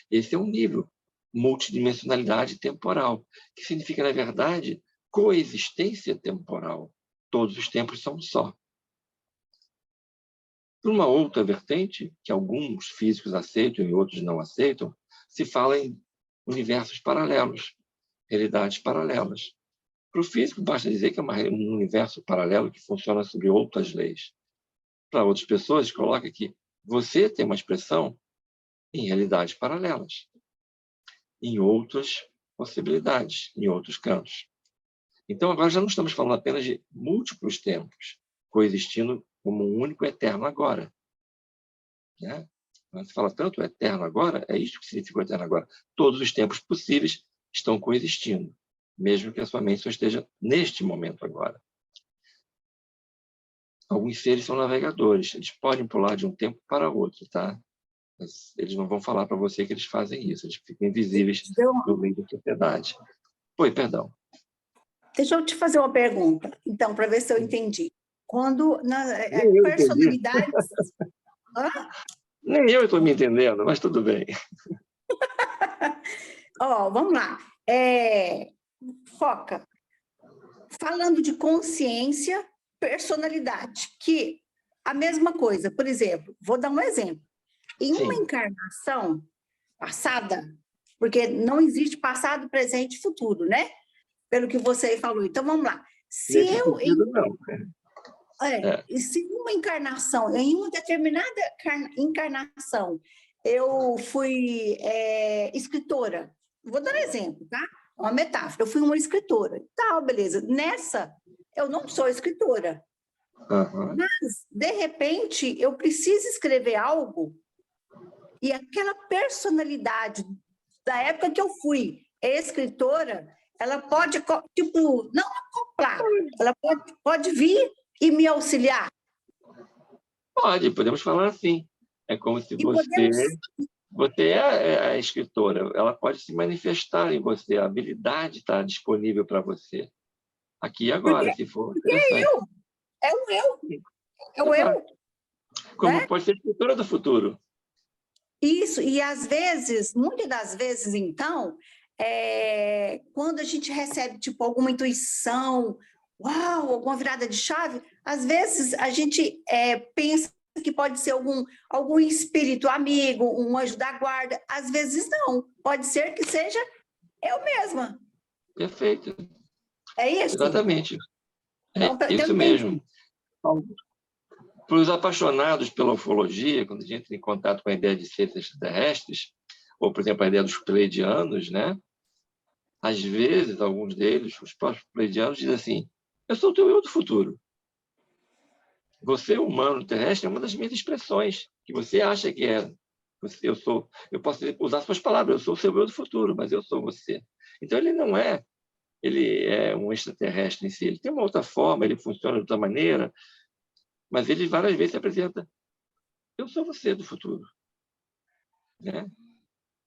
Esse é um nível, multidimensionalidade temporal, que significa, na verdade, coexistência temporal. Todos os tempos são um só. Por uma outra vertente, que alguns físicos aceitam e outros não aceitam, se fala em universos paralelos, realidades paralelas. Para o físico, basta dizer que é um universo paralelo que funciona sobre outras leis. Para outras pessoas, coloca que você tem uma expressão em realidades paralelas, em outras possibilidades, em outros cantos. Então, agora já não estamos falando apenas de múltiplos tempos, coexistindo como um único eterno agora. Né? Quando se fala tanto eterno agora, é isso que significa o eterno agora. Todos os tempos possíveis estão coexistindo, mesmo que a sua mente só esteja neste momento agora. Alguns seres são navegadores, eles podem pular de um tempo para outro, tá? Mas eles não vão falar para você que eles fazem isso, eles ficam invisíveis no meio da sociedade. Oi, perdão. Deixa eu te fazer uma pergunta, então, para ver se eu entendi. Quando na personalidade... Nem eu estou me entendendo, mas tudo bem. Vamos lá. Foca. Falando de consciência, personalidade, que a mesma coisa. Por exemplo, vou dar um exemplo. Em uma encarnação passada, porque não existe passado, presente e futuro, né? Pelo que você falou. Então, vamos lá. Se uma encarnação, em uma determinada encarnação, eu fui escritora, vou dar um exemplo, tá? Uma metáfora, eu fui uma escritora. Tá, beleza. Nessa, eu não sou escritora. Uhum. Mas, de repente, eu preciso escrever algo e aquela personalidade da época que eu fui escritora, ela pode, tipo, não acoplar, ela pode vir e me auxiliar. Podemos falar assim. É como se você... Você é a escritora, ela pode se manifestar em você, a habilidade está disponível para você, aqui e agora, Porque, se for porque interessante. é o eu, é o Exato. eu, Como né? pode ser escritora do futuro. Isso, e às vezes, muitas das vezes, então, quando a gente recebe, tipo, alguma intuição, uau, alguma virada de chave, às vezes a gente pensa que pode ser algum espírito amigo, um anjo da guarda, às vezes não, pode ser que seja eu mesma, Perfeito. é isso? Exatamente. Então, É isso mesmo. Para os apaixonados pela ufologia, quando a gente entra em contato com a ideia de seres extraterrestres, ou, por exemplo, a ideia dos pleiadianos, né? Às vezes, alguns deles, os próprios pleiadianos, dizem assim: eu sou o teu eu do futuro. Você, humano terrestre, é uma das minhas expressões, que você acha que é. Eu posso usar suas palavras, eu sou o seu eu do futuro, mas eu sou você. Então, ele é um extraterrestre em si, ele tem uma outra forma, ele funciona de outra maneira, mas ele várias vezes se apresenta: eu sou você do futuro. Né?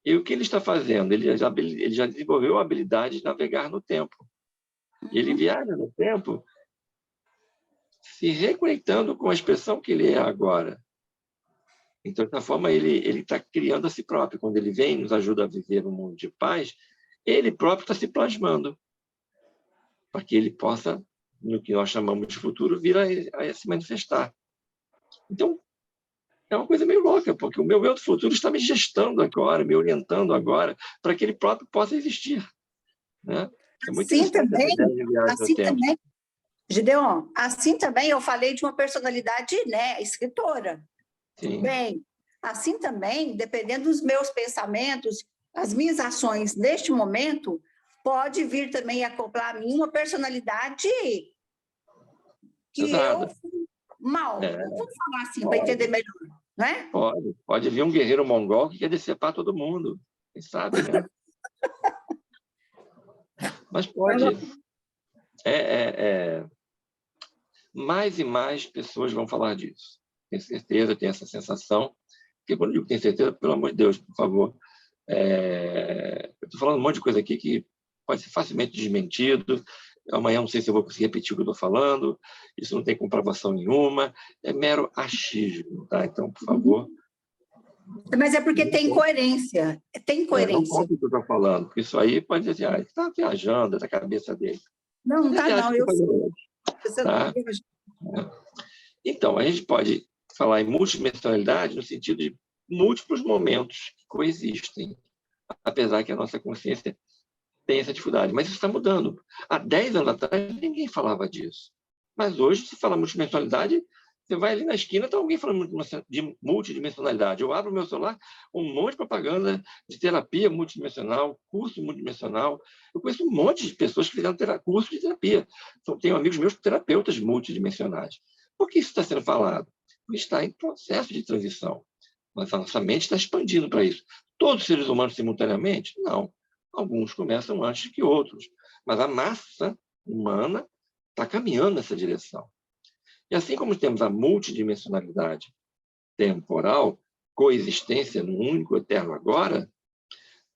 E o que ele está fazendo? Ele já desenvolveu a habilidade de navegar no tempo. E ele viaja no tempo se reconectando com a expressão que ele é agora. Então, dessa forma, ele está criando a si próprio. Quando ele vem e nos ajuda a viver um mundo de paz, ele próprio está se plasmando para que ele possa, no que nós chamamos de futuro, vir a se manifestar. Então, é uma coisa meio louca, porque o meu eu do futuro está me gestando agora, me orientando agora, para que ele próprio possa existir. Né? É muito Assim interessante essa também, ideia de viagem no assim tempo. também, Gideon, assim também eu falei de uma personalidade, né, escritora. Tudo Sim, bem. Assim também, dependendo dos meus pensamentos, as minhas ações neste momento, pode vir também acoplar a mim uma personalidade que eu exato. fui mal. É, Vamos falar assim, para entender pode, melhor, né? pode vir um guerreiro mongol que quer decepar todo mundo. Quem sabe, né? Mas pode. Mais e mais pessoas vão falar disso. Tenho certeza, tenho essa sensação. Porque quando eu digo tenho certeza, pelo amor de Deus, por favor. Eu estou falando um monte de coisa aqui que pode ser facilmente desmentido. Amanhã não sei se eu vou conseguir repetir o que eu estou falando. Isso não tem comprovação nenhuma. É mero achismo, tá? Então, por favor. Mas é porque tem coerência. Tem Não coerência. compre o que eu estou falando, porque isso aí pode dizer, ele está viajando da cabeça dele. Não, não Você está, viaja não. com Eu sei. o Você não tá? Então, a gente pode falar em multidimensionalidade no sentido de múltiplos momentos que coexistem, apesar que a nossa consciência tem essa dificuldade. Mas isso está mudando. Há 10 anos atrás, ninguém falava disso. Mas hoje, se fala multidimensionalidade, você vai ali na esquina, está alguém falando de multidimensionalidade. Eu abro o meu celular, um monte de propaganda de terapia multidimensional, curso multidimensional. Eu conheço um monte de pessoas que fizeram curso de terapia. Então, tenho amigos meus terapeutas multidimensionais. Por que isso está sendo falado? Porque está em processo de transição. Mas a nossa mente está expandindo para isso. Todos os seres humanos simultaneamente? Não. Alguns começam antes que outros. Mas a massa humana está caminhando nessa direção. E assim como temos a multidimensionalidade temporal, coexistência no único eterno agora,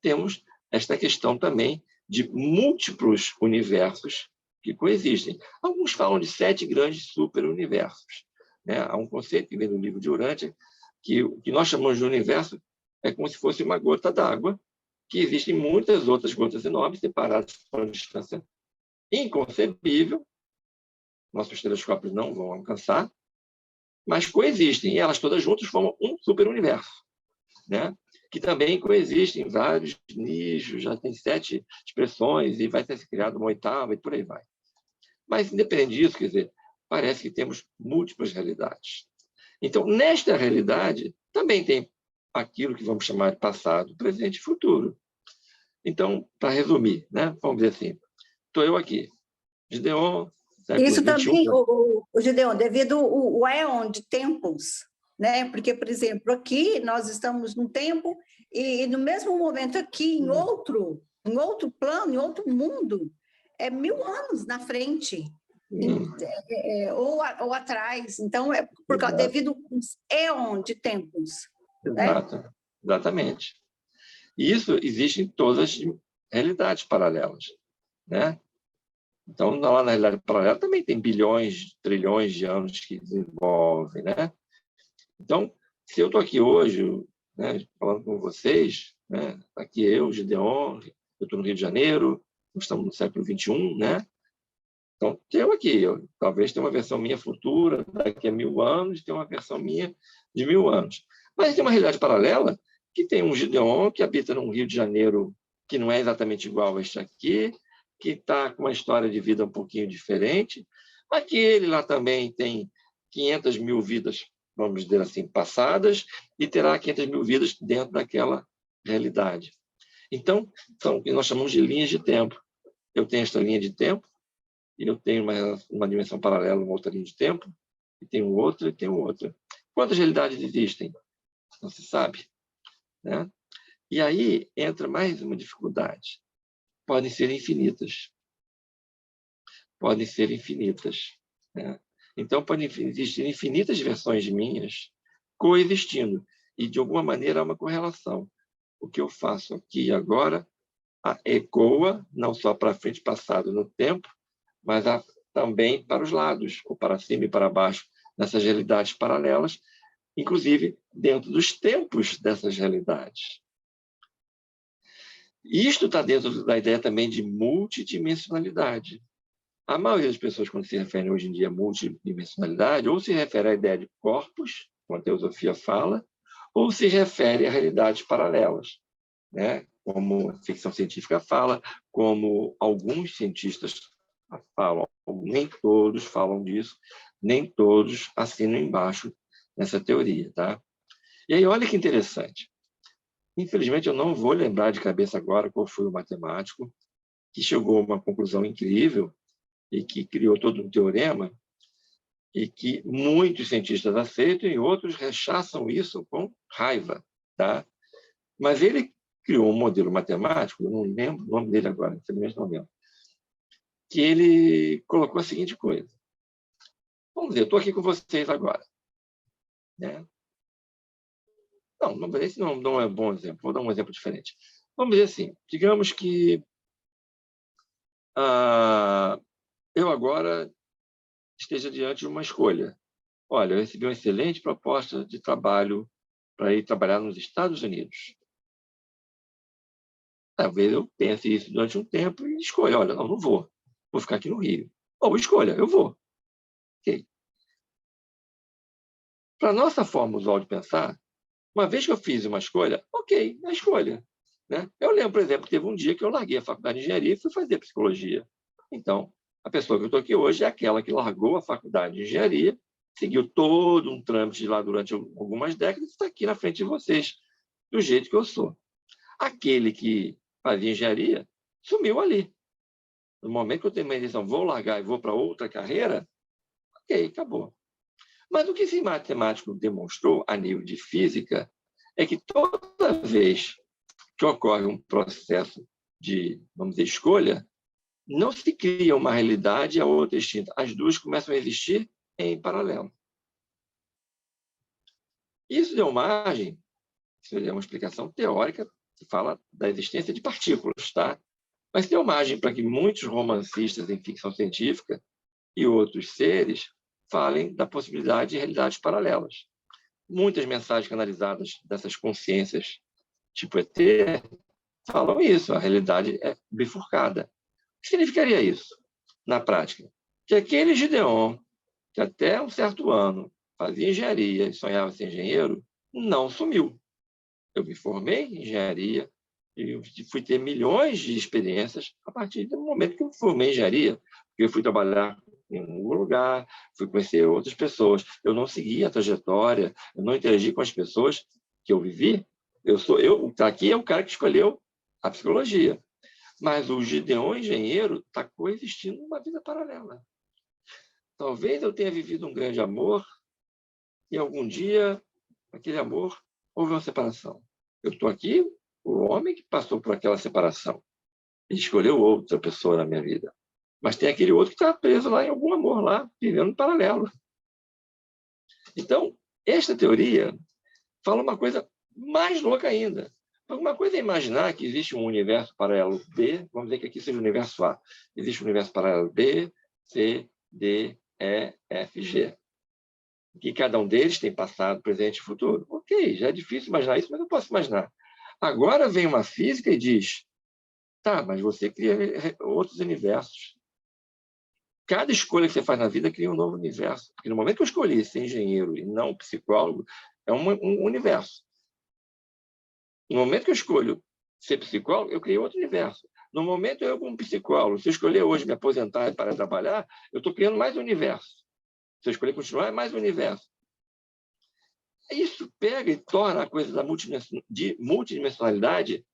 temos esta questão também de múltiplos universos que coexistem. Alguns falam de 7 grandes superuniversos. Né? Há um conceito que vem do livro de Urântia, que o que nós chamamos de universo é como se fosse uma gota d'água, que existem muitas outras gotas enormes separadas por uma distância inconcebível, nossos telescópios não vão alcançar, mas coexistem, e elas todas juntas formam um superuniverso, né? Que também coexistem em vários nichos, já tem 7 expressões, e vai ser criado uma 8ª, e por aí vai. Mas, independente disso, quer dizer, parece que temos múltiplas realidades. Então, nesta realidade, também tem aquilo que vamos chamar de passado, presente e futuro. Então, para resumir, né? Vamos dizer assim, estou eu aqui, Gideon, século Isso XXI. também, o Gideon, devido ao éon de tempos, né? Porque, por exemplo, aqui nós estamos num tempo e no mesmo momento aqui, em outro plano, em outro mundo, é 1000 anos na frente, ou atrás. Então, devido aos éon de tempos. Né? Exato. Exatamente. E isso existe em todas as realidades paralelas, né? Então, lá na realidade paralela também tem bilhões, trilhões de anos que desenvolvem, né? Então, se eu estou aqui hoje, né, falando com vocês, né, aqui eu, Gideon, eu estou no Rio de Janeiro, nós estamos no século XXI, né? Então, eu aqui, talvez tenha uma versão minha futura, daqui a 1000 anos, tem uma versão minha de 1000 anos. Mas tem uma realidade paralela que tem um Gideon que habita num Rio de Janeiro que não é exatamente igual a este aqui, que está com uma história de vida um pouquinho diferente, mas que ele lá também tem 500 mil vidas, vamos dizer assim, passadas, e terá 500 mil vidas dentro daquela realidade. Então, são o que nós chamamos de linhas de tempo. Eu tenho esta linha de tempo, e eu tenho uma dimensão paralela, uma outra linha de tempo, e tenho outra, e tenho outra. Quantas realidades existem? Não se sabe, né? E aí entra mais uma dificuldade. Podem ser infinitas. Podem ser infinitas, né? Então, podem existir infinitas versões minhas coexistindo, e de alguma maneira há uma correlação. O que eu faço aqui e agora ecoa não só para frente, passado no tempo, mas também para os lados, ou para cima e para baixo, nessas realidades paralelas, inclusive dentro dos tempos dessas realidades. Isto está dentro da ideia também de multidimensionalidade. A maioria das pessoas, quando se referem hoje em dia a multidimensionalidade, ou se refere à ideia de corpos, como a teosofia fala, ou se refere a realidades paralelas, né? Como a ficção científica fala, como alguns cientistas falam. Nem todos falam disso, nem todos assinam embaixo nessa teoria, tá? E aí, olha que interessante. Infelizmente, eu não vou lembrar de cabeça agora qual foi o matemático que chegou a uma conclusão incrível e que criou todo um teorema e que muitos cientistas aceitam e outros rechaçam isso com raiva, tá? Mas ele criou um modelo matemático, eu não lembro o nome dele agora, infelizmente não lembro, que ele colocou a seguinte coisa. Vamos dizer, eu estou aqui com vocês agora, né? Não, esse não é um bom exemplo, vou dar um exemplo diferente. Vamos dizer assim, digamos que eu agora esteja diante de uma escolha. Olha, eu recebi uma excelente proposta de trabalho para ir trabalhar nos Estados Unidos. Talvez eu pense isso durante um tempo e escolha, olha, não vou ficar aqui no Rio. Ou escolha, eu vou. Ok. Para a nossa forma usual de pensar, uma vez que eu fiz uma escolha, ok, é a escolha, né? Eu lembro, por exemplo, que teve um dia que eu larguei a faculdade de engenharia e fui fazer psicologia. Então, a pessoa que eu estou aqui hoje é aquela que largou a faculdade de engenharia, seguiu todo um trâmite lá durante algumas décadas e está aqui na frente de vocês, do jeito que eu sou. Aquele que fazia engenharia sumiu ali. No momento que eu tenho uma decisão, vou largar e vou para outra carreira, ok, acabou. Mas o que esse matemático demonstrou a nível de física é que toda vez que ocorre um processo de, vamos dizer, escolha, não se cria uma realidade e a outra extinta. As duas começam a existir em paralelo. Isso deu margem, isso é uma explicação teórica que fala da existência de partículas, tá? Mas deu margem para que muitos romancistas em ficção científica e outros seres falem da possibilidade de realidades paralelas. Muitas mensagens canalizadas dessas consciências tipo ET falam isso, a realidade é bifurcada. O que significaria isso, na prática? Que aquele Gideon, que até um certo ano fazia engenharia e sonhava ser engenheiro, não sumiu. Eu me formei em engenharia e fui ter milhões de experiências a partir do momento que eu me formei em engenharia, porque eu fui trabalhar em um lugar, fui conhecer outras pessoas. Eu não segui a trajetória, eu não interagi com as pessoas que eu vivi. Aqui é o cara que escolheu a psicologia. Mas o Gideon engenheiro está coexistindo numa vida paralela. Talvez eu tenha vivido um grande amor e algum dia aquele amor houve uma separação. Eu estou aqui, o homem que passou por aquela separação e escolheu outra pessoa na minha vida. Mas tem aquele outro que está preso lá em algum amor lá, vivendo em paralelo. Então, esta teoria fala uma coisa mais louca ainda. Uma coisa é imaginar que existe um universo paralelo B, vamos dizer que aqui seja o universo A. Existe um universo paralelo B, C, D, E, F, G. Que cada um deles tem passado, presente e futuro. Ok, já é difícil imaginar isso, mas eu posso imaginar. Agora vem uma física e diz, tá, mas você cria outros universos. Cada escolha que você faz na vida cria um novo universo. Porque no momento que eu escolhi ser engenheiro e não psicólogo, é um universo. No momento que eu escolho ser psicólogo, eu criei outro universo. No momento eu, como psicólogo, se eu escolher hoje me aposentar e parar de trabalhar, eu estou criando mais um universo. Se eu escolher continuar, é mais um universo. Isso pega e torna a coisa da multidimensionalidade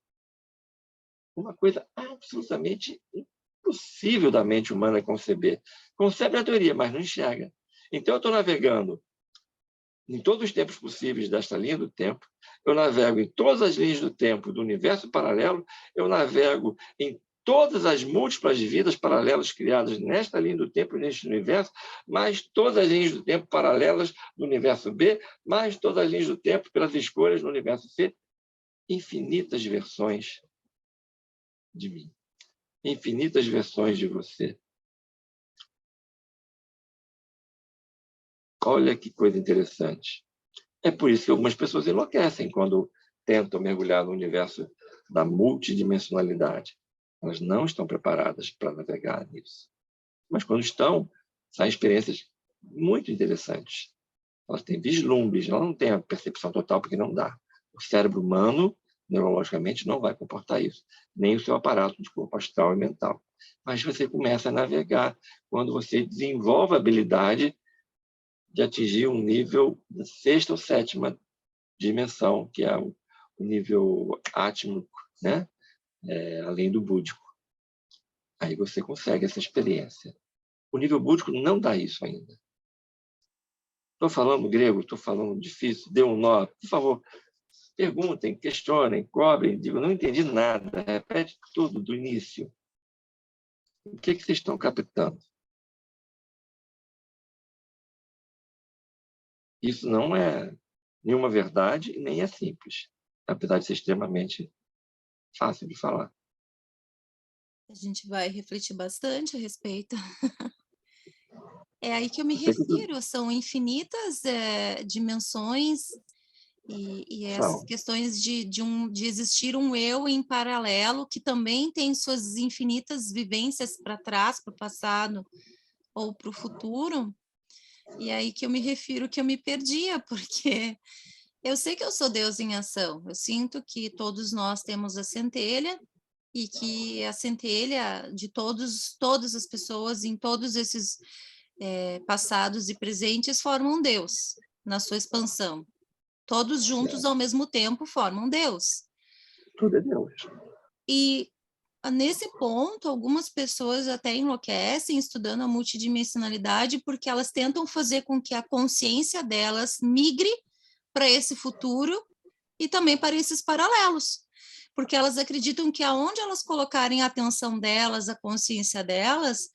uma coisa absolutamente impossível da mente humana conceber. Concebe a teoria, mas não enxerga. Então, eu estou navegando em todos os tempos possíveis desta linha do tempo, eu navego em todas as linhas do tempo do universo paralelo, eu navego em todas as múltiplas vidas paralelas criadas nesta linha do tempo, neste universo, mais todas as linhas do tempo paralelas do universo B, mais todas as linhas do tempo pelas escolhas no universo C, infinitas versões de mim, infinitas versões de você. Olha que coisa interessante. É por isso que algumas pessoas enlouquecem quando tentam mergulhar no universo da multidimensionalidade. Elas não estão preparadas para navegar nisso. Mas quando estão, saem experiências muito interessantes. Elas têm vislumbres, elas não têm a percepção total, porque não dá. O cérebro humano, neurologicamente, não vai comportar isso, nem o seu aparato de corpo astral e mental. Mas você começa a navegar quando você desenvolve a habilidade de atingir um nível da sexta ou sétima dimensão, que é o nível átmico, né? Além do búdico. Aí você consegue essa experiência. O nível búdico não dá isso ainda. Estou falando grego, estou falando difícil, deu um nó. Por favor, perguntem, questionem, cobrem, digam, não entendi nada, repete tudo do início. O que vocês estão captando? Isso não é nenhuma verdade e nem é simples, apesar de ser extremamente fácil de falar. A gente vai refletir bastante a respeito. É aí que eu me Eu sei que refiro, são infinitas dimensões e essas são. questões de existir um eu em paralelo que também tem suas infinitas vivências para trás, para o passado ou para o futuro. E aí que eu me refiro que eu me perdia, porque eu sei que eu sou Deus em ação. Eu sinto que todos nós temos a centelha e que a centelha de todas as pessoas em todos esses passados e presentes formam Deus na sua expansão. Todos juntos ao mesmo tempo formam Deus. Tudo é Deus. E nesse ponto, algumas pessoas até enlouquecem estudando a multidimensionalidade porque elas tentam fazer com que a consciência delas migre para esse futuro e também para esses paralelos, porque elas acreditam que aonde elas colocarem a atenção delas, a consciência delas,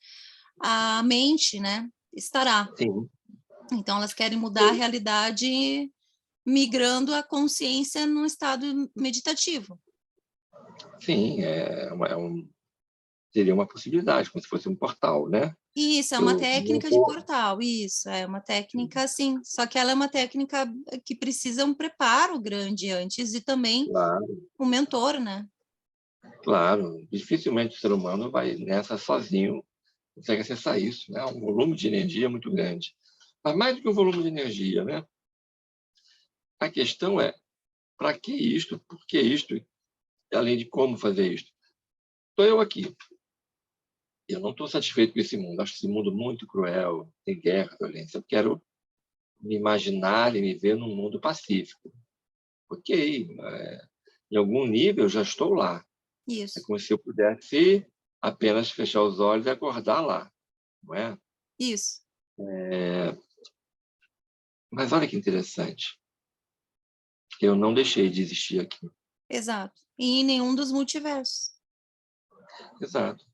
a mente, né, estará. Sim. Então elas querem mudar a realidade migrando a consciência num estado meditativo. Sim, seria uma possibilidade, como se fosse um portal, né? Isso, é uma técnica de portal, isso, é uma técnica, sim, só que ela é uma técnica que precisa um preparo grande antes e também Claro, um mentor, né? claro. Dificilmente o ser humano vai nessa sozinho, consegue acessar isso, né? Um volume de energia muito grande. Mas mais do que um volume de energia, né? A questão é, para que isto? Por que isto? Além de como fazer isto. Estou eu aqui. Eu não estou satisfeito com esse mundo. Acho esse mundo muito cruel, tem guerra, violência. Eu quero me imaginar e me ver num mundo pacífico. Ok, em algum nível eu já estou lá. É Isso, como se eu pudesse apenas fechar os olhos e acordar lá, não é? isso, Mas olha que interessante. Eu não deixei de existir aqui. exato. E em nenhum dos multiversos. Exato.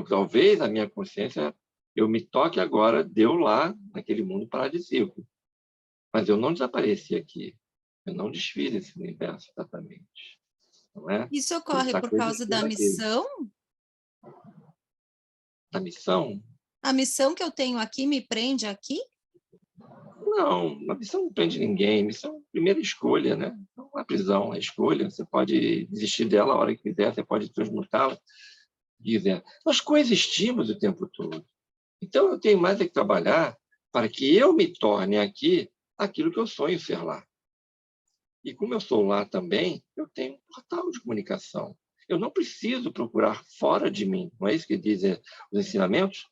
Talvez a minha consciência, eu me toque agora, deu lá naquele mundo paradisíaco. Mas eu não desapareci aqui. Eu não desfiz esse universo exatamente. Não é? Isso ocorre por causa da missão? Da missão? A missão que eu tenho aqui me prende aqui? Não, a missão não prende ninguém. A missão é a primeira escolha, né? Não é prisão, é escolha. Você pode desistir dela a hora que quiser, você pode transmutá-la quiser. Nós coexistimos o tempo todo. Então, eu tenho mais é que trabalhar para que eu me torne aqui aquilo que eu sonho ser lá. E como eu sou lá também, eu tenho um portal de comunicação. Eu não preciso procurar fora de mim. Não é isso que dizem os ensinamentos?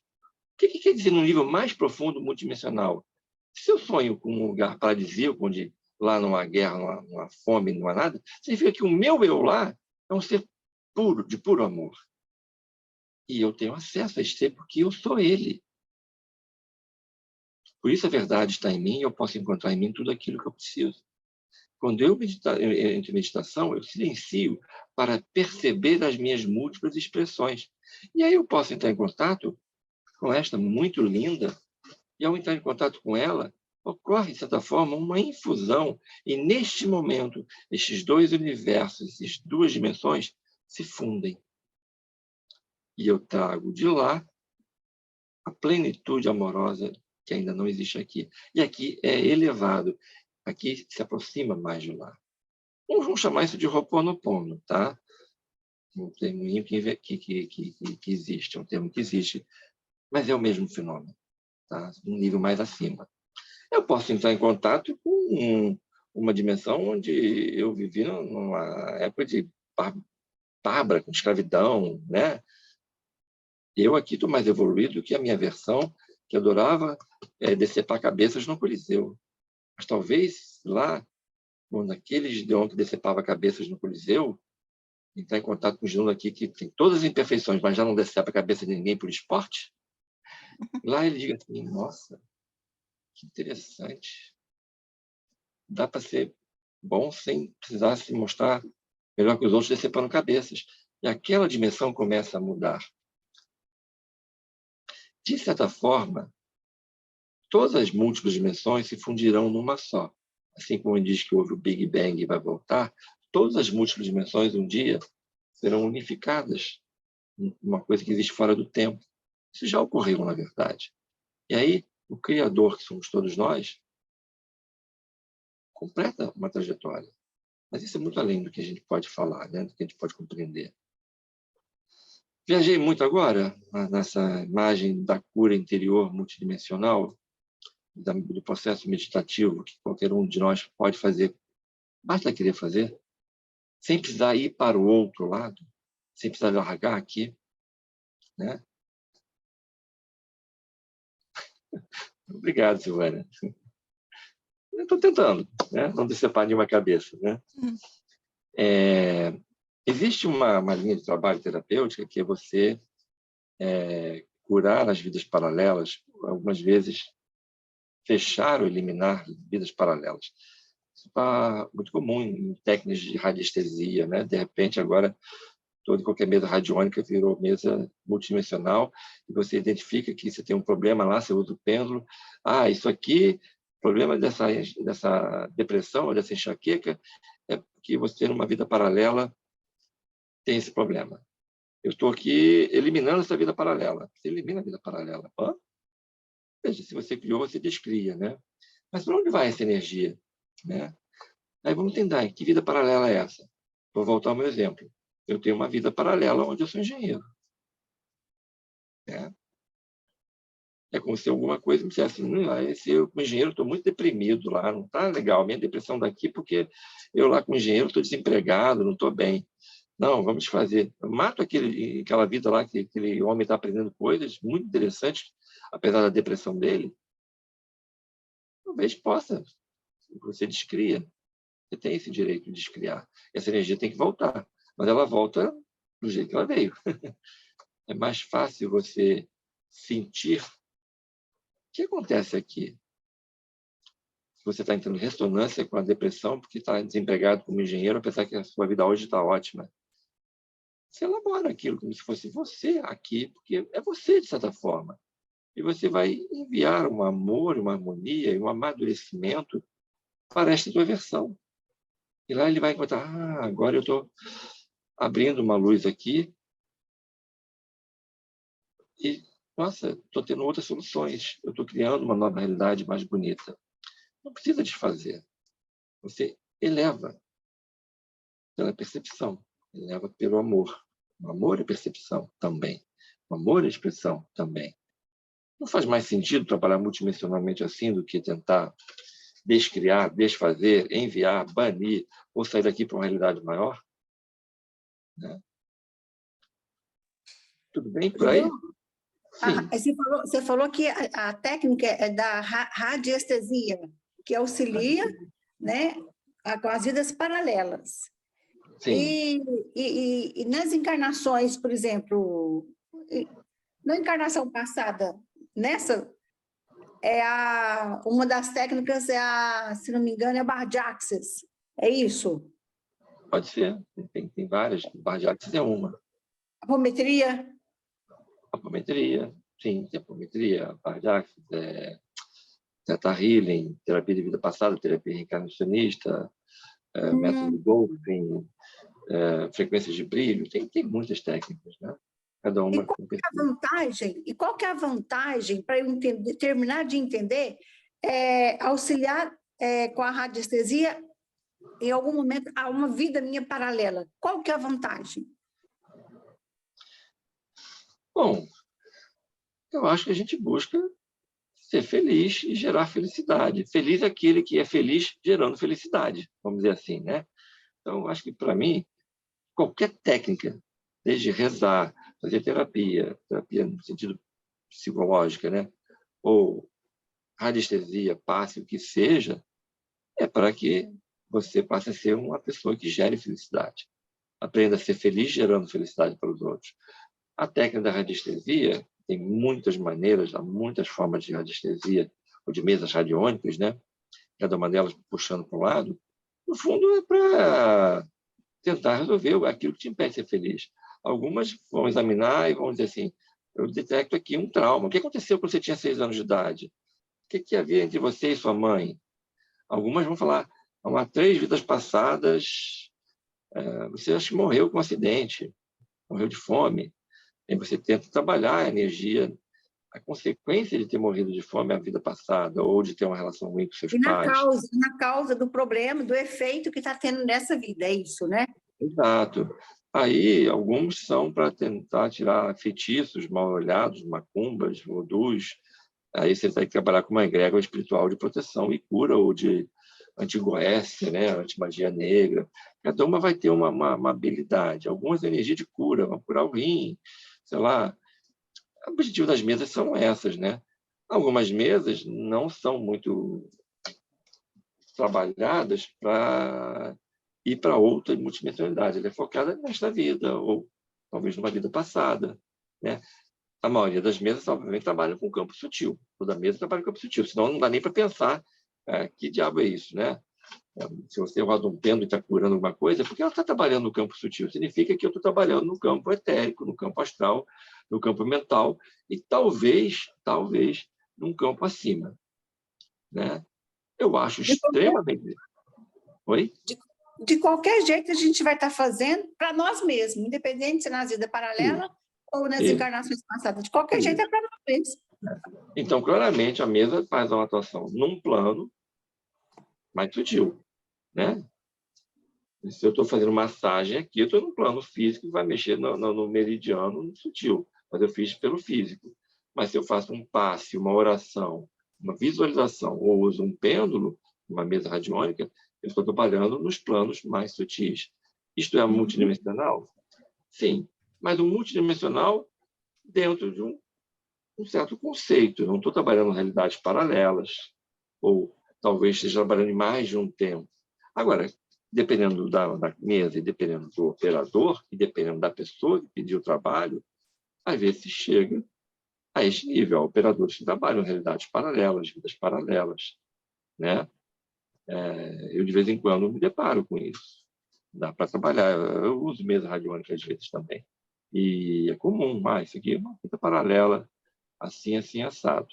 O que quer dizer no nível mais profundo, multidimensional? Se eu sonho com um lugar paradisíaco, onde lá não há guerra, não há fome, não há nada, significa que o meu eu lá é um ser puro, de puro amor. E eu tenho acesso a esse ser porque eu sou ele. Por isso a verdade está em mim e eu posso encontrar em mim tudo aquilo que eu preciso. Quando eu entro em meditação, eu silencio para perceber as minhas múltiplas expressões. E aí eu posso entrar em contato com esta muito linda, e ao entrar em contato com ela, ocorre, de certa forma, uma infusão. E neste momento, estes dois universos, essas duas dimensões, se fundem. E eu trago de lá a plenitude amorosa que ainda não existe aqui. E aqui é elevado. Aqui se aproxima mais de lá. Vamos chamar isso de Ho'oponopono, tá? Um termo que existe, é um termo que existe, mas é o mesmo fenômeno, tá? Um nível mais acima. Eu posso entrar em contato com uma dimensão onde eu vivi numa época de bárbara, com escravidão, né? Eu aqui estou mais evoluído que a minha versão, que adorava decepar cabeças no Coliseu. Mas talvez lá, quando aquele Gideon que decepava cabeças no Coliseu, entrar em contato com o Gideon aqui, que tem todas as imperfeições, mas já não decepa a cabeça de ninguém por esporte, lá ele diga assim, nossa, que interessante. Dá para ser bom sem precisar se mostrar melhor que os outros decepando cabeças. E aquela dimensão começa a mudar. De certa forma, todas as múltiplas dimensões se fundirão numa só. Assim como diz que houve o Big Bang e vai voltar, todas as múltiplas dimensões um dia serão unificadas numa coisa que existe fora do tempo. Isso já ocorreu, na verdade. E aí, o Criador, que somos todos nós, completa uma trajetória. Mas isso é muito além do que a gente pode falar, né? Do que a gente pode compreender. Viajei muito agora nessa imagem da cura interior multidimensional, do processo meditativo que qualquer um de nós pode fazer, basta querer fazer, sem precisar ir para o outro lado, sem precisar largar aqui, né? Obrigado, Silvânia. Eu estou tentando, né? Não decepar nenhuma cabeça, né? Existe uma linha de trabalho terapêutica que é você curar as vidas paralelas, algumas vezes fechar ou eliminar vidas paralelas. Isso está muito comum em técnicas de radiestesia, né? De repente, agora, toda e qualquer mesa radiônica virou mesa multidimensional e você identifica que você tem um problema lá, você usa o pêndulo. Ah, isso aqui, problema dessa depressão ou dessa enxaqueca é porque você, numa vida paralela, tem esse problema. Eu estou aqui eliminando essa vida paralela. Você elimina a vida paralela. Hã? Veja, se você criou, você descria, né? Mas para onde vai essa energia? Né? Aí vamos tentar, que vida paralela é essa? Vou voltar ao meu exemplo. Eu tenho uma vida paralela onde eu sou engenheiro. Né? É como se alguma coisa me dissesse assim, eu como engenheiro estou muito deprimido lá, não está legal, minha depressão daqui porque eu lá como engenheiro estou desempregado, não estou bem. Não, vamos fazer. Eu mato aquela vida lá que aquele homem está aprendendo coisas muito interessantes, apesar da depressão dele. Talvez possa. Você descria. Você tem esse direito de descriar. Essa energia tem que voltar, mas ela volta do jeito que ela veio. É mais fácil você sentir. O que acontece aqui? Se você está entrando em ressonância com a depressão porque está desempregado como engenheiro, apesar que a sua vida hoje está ótima. Você elabora aquilo como se fosse você aqui, porque é você, de certa forma. E você vai enviar um amor, uma harmonia e um amadurecimento para esta tua versão. E lá ele vai encontrar, agora eu estou abrindo uma luz aqui e, nossa, estou tendo outras soluções. Eu estou criando uma nova realidade mais bonita. Não precisa desfazer. Você eleva pela percepção, eleva pelo amor. O amor é percepção também. O amor é expressão também. Não faz mais sentido trabalhar multidimensionalmente assim do que tentar descriar, desfazer, enviar, banir ou sair daqui para uma realidade maior? Né? Tudo bem por aí? Sim. Você falou que a técnica é da radiestesia, que auxilia, né, com as vidas paralelas. Sim. E nas encarnações, por exemplo, na encarnação passada, nessa, uma das técnicas se não me engano, é a Barjaxes. É isso? Pode ser. Tem várias. Barjaxes é uma. Apometria? Apometria, sim, tem apometria, Barjaxes, Theta Healing, terapia de vida passada, terapia reencarnacionista, método Golfing, frequências de brilho, tem muitas técnicas, né? Cada uma com perfil. E qual que é a vantagem para eu terminar de entender, auxiliar com a radiestesia em algum momento a uma vida minha paralela? Qual que é a vantagem? Bom, eu acho que a gente busca ser feliz e gerar felicidade. Feliz é aquele que é feliz gerando felicidade, vamos dizer assim, né? Então, acho que, para mim, qualquer técnica, desde rezar, fazer terapia no sentido psicológica, né? Ou radiestesia, passe, o que seja, é para que você passe a ser uma pessoa que gere felicidade. Aprenda a ser feliz gerando felicidade para os outros. A técnica da radiestesia tem muitas maneiras, há muitas formas de radiestesia, ou de mesas radiônicas, né? Cada uma delas puxando para um lado. No fundo, é para tentar resolver aquilo que te impede de ser feliz. Algumas vão examinar e vão dizer assim, eu detecto aqui um trauma. O que aconteceu quando você tinha 6 anos de idade? O que havia entre você e sua mãe? Algumas vão falar, há 3 vidas passadas, você acha que morreu com um acidente, morreu de fome. E você tenta trabalhar a energia, a consequência de ter morrido de fome a vida passada, ou de ter uma relação ruim com seus E pais. na causa do problema, do efeito que está tendo nessa vida, é isso, né? Exato. Aí, alguns são para tentar tirar feitiços mal olhados, macumbas, vodus. Aí você vai trabalhar com uma egrégora espiritual de proteção e cura, ou de antigoécia, né? Antimagia negra. Cada uma vai ter uma habilidade. Algumas energia de cura, vão curar o rim, sei lá. O objetivo das mesas são essas, né? Algumas mesas não são muito trabalhadas para ir para outra multidimensionalidade. Ela é focada nesta vida, ou talvez numa vida passada, né? A maioria das mesas, obviamente, trabalham com campo sutil. Toda mesa trabalha com campo sutil, senão não dá nem para pensar que diabo é isso, né? Se você roda um pêndulo e está curando alguma coisa, é porque ela está trabalhando no campo sutil. Significa que eu estou trabalhando no campo etérico, no campo astral, no campo mental e talvez, num campo acima, né? Eu acho extremamente... Oi? De qualquer jeito, a gente vai estar fazendo para nós mesmos, independente se na vida paralela ou nas encarnações passadas. De qualquer jeito, é para nós mesmos. Então, claramente, a mesa faz uma atuação num plano mais sutil, né? Se eu estou fazendo massagem aqui, eu estou no plano físico, vai mexer no meridiano no sutil, mas eu fiz pelo físico. Mas se eu faço um passe, uma oração, uma visualização, ou uso um pêndulo, uma mesa radiônica, eu estou trabalhando nos planos mais sutis. Isto é multidimensional? Sim, mas o multidimensional dentro de um certo conceito. Eu não estou trabalhando em realidades paralelas, ou talvez esteja trabalhando em mais de um tempo. Agora, dependendo da mesa e dependendo do operador e dependendo da pessoa que pediu o trabalho, às vezes se chega a esse nível. Há operadores que trabalham em realidades paralelas, vidas paralelas, né? Eu, de vez em quando, me deparo com isso. Dá para trabalhar. Eu uso mesa radiônica às vezes também. E é comum, isso aqui é uma vida paralela, assim, assim, assado.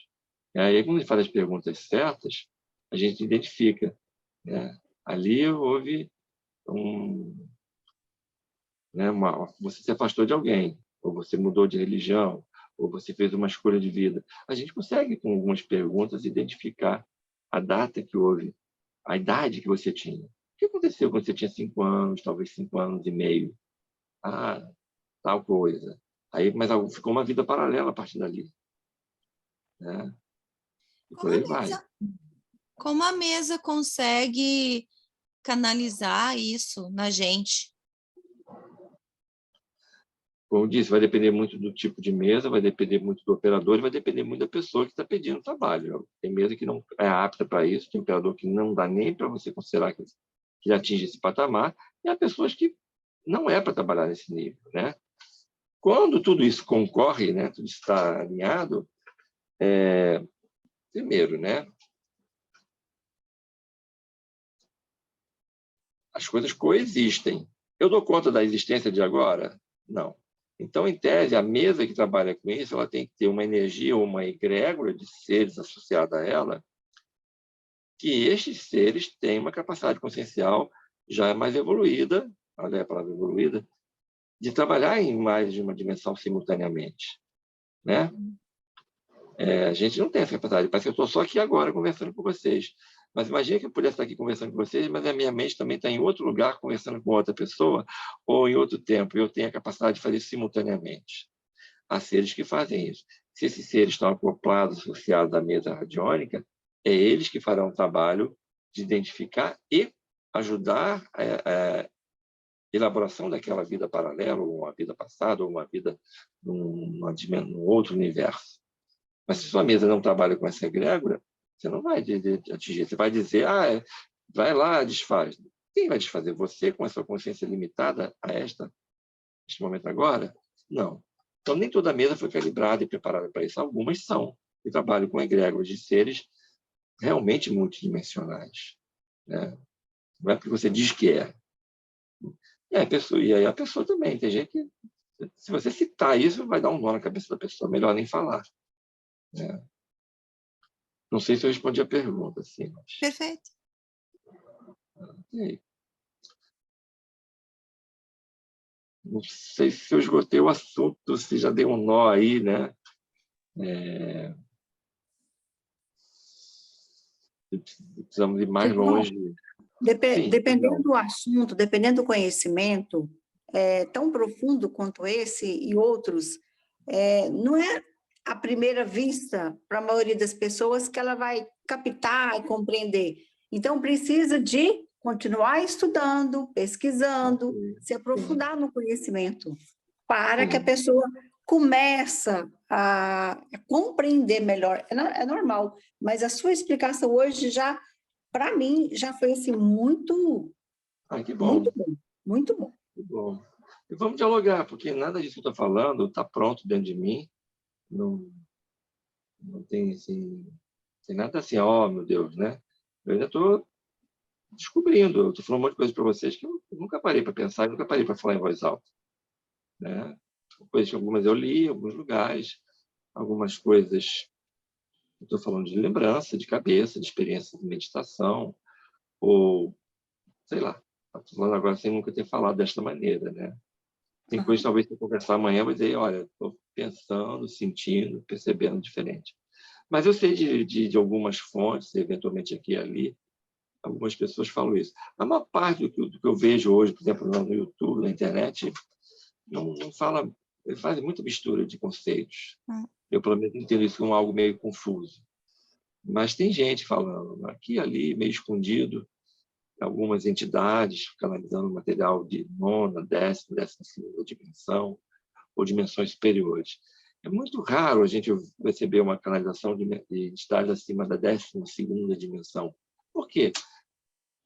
E aí, quando a gente faz as perguntas certas, a gente identifica, né? Ali houve né, você se afastou de alguém, ou você mudou de religião, ou você fez uma escolha de vida. A gente consegue, com algumas perguntas, identificar a data que houve, a idade que você tinha. O que aconteceu quando você tinha 5 anos, talvez 5 anos e meio? Ah, tal coisa. Aí, mas ficou uma vida paralela a partir dali. Né? E por aí vai. Como a mesa consegue canalizar isso na gente? Como eu disse, vai depender muito do tipo de mesa, vai depender muito do operador e vai depender muito da pessoa que está pedindo trabalho. Tem mesa que não é apta para isso, tem operador que não dá nem para você considerar que atinge esse patamar, e há pessoas que não é para trabalhar nesse nível. Né? Quando tudo isso concorre, né, tudo está alinhado, primeiro, né, as coisas coexistem. Eu dou conta da existência de agora? Não. Então, em tese, a mesa que trabalha com isso, ela tem que ter uma energia ou uma egrégora de seres associada a ela, que estes seres têm uma capacidade consciencial já mais evoluída, olha a palavra evoluída, de trabalhar em mais de uma dimensão simultaneamente. Né? A gente não tem essa capacidade. Parece que eu estou só aqui agora conversando com vocês. Mas imagine que eu pudesse estar aqui conversando com vocês, mas a minha mente também está em outro lugar conversando com outra pessoa ou em outro tempo. E eu tenho a capacidade de fazer isso simultaneamente. Há seres que fazem isso. Se esses seres estão acoplados, associados à mesa radiônica, é eles que farão o trabalho de identificar e ajudar a elaboração daquela vida paralela, ou uma vida passada, ou uma vida num outro universo. Mas se sua mesa não trabalha com essa egrégora, você não vai atingir. Você vai dizer, vai lá, desfaz. Quem vai desfazer? Você, com a sua consciência limitada a este momento agora? Não. Então, nem toda mesa foi calibrada e preparada para isso. Algumas são, e trabalham com egrégoras de seres realmente multidimensionais. Né? Não é porque você diz que é. E aí a pessoa também. Tem gente que, se você citar isso, vai dar um nó na cabeça da pessoa. Melhor nem falar. Né? Não sei se eu respondi a pergunta, assim, mas... Perfeito. E aí? Não sei se eu esgotei o assunto, se já deu um nó aí, né? Precisamos ir mais longe. Sim, Dependendo do assunto, dependendo do conhecimento, tão profundo quanto esse e outros, não é à primeira vista, para a maioria das pessoas, que ela vai captar e compreender. Então, precisa de continuar estudando, pesquisando, se aprofundar no conhecimento, para que a pessoa comece a compreender melhor. É normal, mas a sua explicação hoje já, para mim, já foi assim, muito, que bom. muito bom, muito bom. Que bom. E vamos dialogar, porque nada disso que eu estou falando está pronto dentro de mim. Não tem, assim, tem nada assim, meu Deus, né? Eu ainda estou descobrindo, eu estou falando um monte de coisa para vocês que eu nunca parei para pensar, nunca parei para falar em voz alta. Né? Coisas que algumas eu li em alguns lugares, algumas coisas, estou falando de lembrança, de cabeça, de experiência de meditação, ou, sei lá, estou falando agora sem nunca ter falado desta maneira, né? Tem coisas, talvez, que eu conversar amanhã, mas aí, olha, estou pensando, sentindo, percebendo diferente. Mas eu sei de algumas fontes, eventualmente aqui e ali, algumas pessoas falam isso. A maior parte do que eu vejo hoje, por exemplo, no YouTube, na internet, não fala, faz muita mistura de conceitos. Eu, pelo menos, entendo isso como algo meio confuso. Mas tem gente falando aqui e ali, meio escondido, algumas entidades canalizando material de 9ª, 10ª, 12ª dimensão ou dimensões superiores. É muito raro a gente receber uma canalização de entidades acima da 12ª dimensão. Por quê?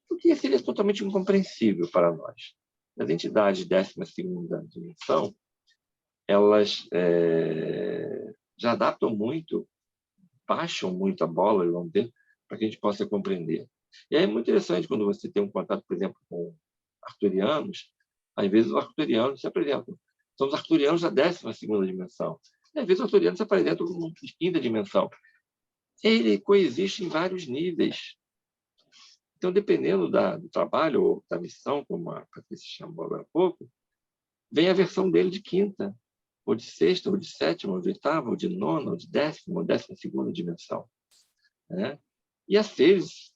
Porque seria totalmente incompreensível para nós. As entidades de 12ª dimensão, elas já adaptam muito, baixam muito a bola, vamos dizer, para que a gente possa compreender. E aí é muito interessante quando você tem um contato, por exemplo, com arturianos, às vezes os arturianos se apresentam. São os arturianos da 12ª dimensão. E às vezes os arturianos se apresentam como 5ª dimensão. Ele coexiste em vários níveis. Então, dependendo do trabalho ou da missão, como a Patrícia chamou agora há pouco, vem a versão dele de quinta, ou de sexta, ou de sétima, ou de oitava, ou de nona, ou de décima, ou 12ª dimensão, né? E às vezes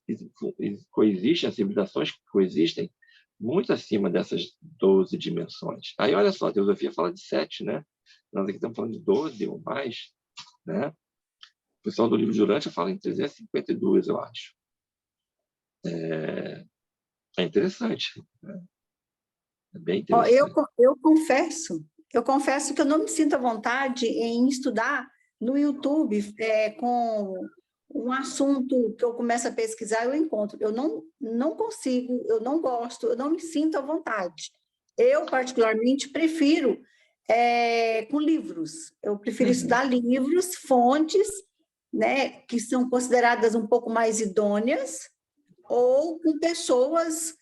coexistem, as civilizações que coexistem muito acima dessas 12 dimensões. Aí, olha só, a teosofia fala de 7, né? Nós aqui estamos falando de 12 ou mais, né? O pessoal do livro de Urântia fala em 352, eu acho. É interessante, né? É bem Ó, interessante. eu confesso que eu não me sinto à vontade em estudar no YouTube com um assunto que eu começo a pesquisar, eu encontro. Eu não consigo, eu não gosto, eu não me sinto à vontade. Eu, particularmente, prefiro com livros. Eu prefiro estudar livros, fontes, né, que são consideradas um pouco mais idôneas, ou com pessoas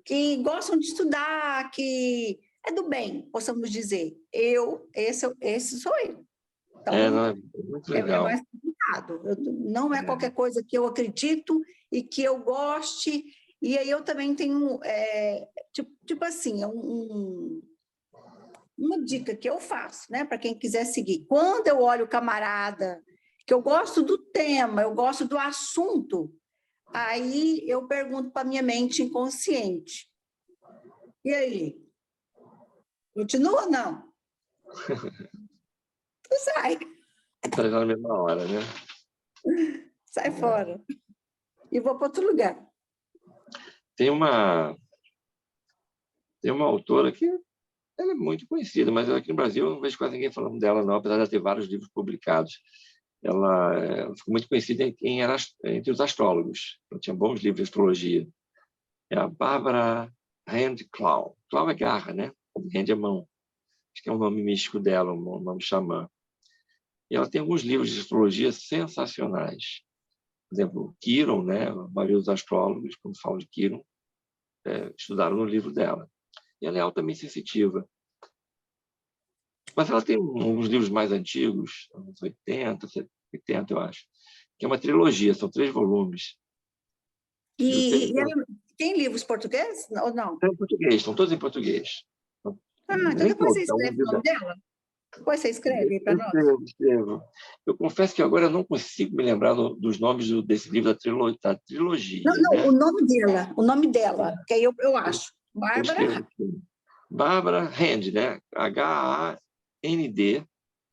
que gostam de estudar, que é do bem, possamos dizer. Esse sou eu. Então, Não, é muito é legal. mais complicado. Não é qualquer coisa que eu acredito e que eu goste. E aí eu também tenho, tipo assim, uma dica que eu faço, né, para quem quiser seguir. Quando eu olho o camarada, que eu gosto do tema, eu gosto do assunto, aí eu pergunto para minha mente inconsciente. E aí? Continua ou não? Tu sai, Está na mesma hora, né? sai fora. E vou para outro lugar. Tem uma autora que ela é muito conhecida, mas aqui no Brasil eu não vejo quase ninguém falando dela, não, apesar de ela ter vários livros publicados. Ela ficou muito conhecida entre os astrólogos. Ela tinha bons livros de astrologia. É a Barbara Hand Clow. Clow é garra, né? Hand é mão. Acho que é um nome místico dela, um nome xamã. E ela tem alguns livros de astrologia sensacionais. Por exemplo, Quiron, né? A maioria dos astrólogos, quando falam de Quiron, estudaram no livro dela. E ela é altamente sensitiva. Mas ela tem uns livros mais antigos, anos 80, 80, eu acho, que é uma trilogia, são 3 volumes. E tem livros portugueses ou não? Estão em português, estão todos em português. Então Nem depois você todos, alguns escreve o nome dela. Depois você escreve para nós. escrevo. Eu confesso que agora eu não consigo me lembrar dos nomes desse livro da trilogia, Não, né? o nome dela, que aí eu acho. Eu escrevo Bárbara. aqui. Barbara Hand, né? H-A-N-D,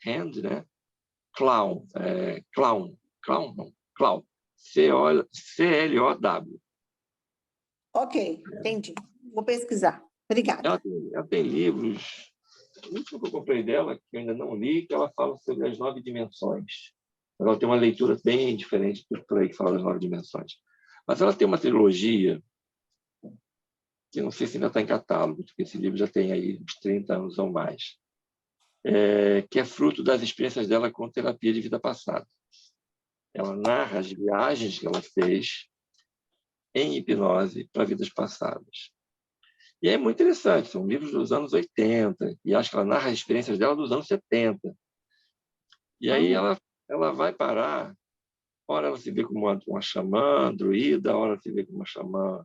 Hand, né? Clown, Clown, não, Clown, C-L-O-W. Ok, entendi. Vou pesquisar. Obrigada. Ela tem livros, o último que eu comprei dela, que eu ainda não li, que ela fala sobre as 9 dimensões. Ela tem uma leitura bem diferente do por aí que fala das 9 dimensões. Mas ela tem uma trilogia, que não sei se ainda está em catálogo, porque esse livro já tem aí uns 30 anos ou mais, que é fruto das experiências dela com terapia de vida passada. Ela narra as viagens que ela fez em hipnose para vidas passadas. E é muito interessante, são livros dos anos 80, e acho que ela narra as experiências dela dos anos 70. E aí ela vai parar, ora ela se vê como uma xamã druida, ora ela se vê como uma xamã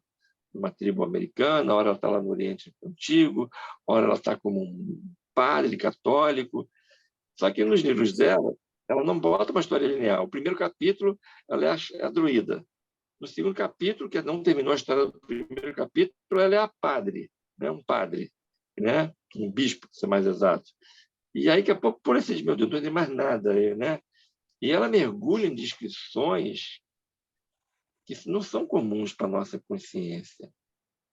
de uma tribo americana, ora ela está lá no Oriente Antigo, ora ela está como um padre católico. Só que nos livros dela, ela não bota uma história linear. O primeiro capítulo, ela é a druida. No segundo capítulo, que não terminou a história do primeiro capítulo, ela é a padre, né? Um padre, né? Um bispo, para ser mais exato. E aí, daqui a pouco, por esse meu Deus, não tem mais nada, né? E ela mergulha em descrições que não são comuns para a nossa consciência,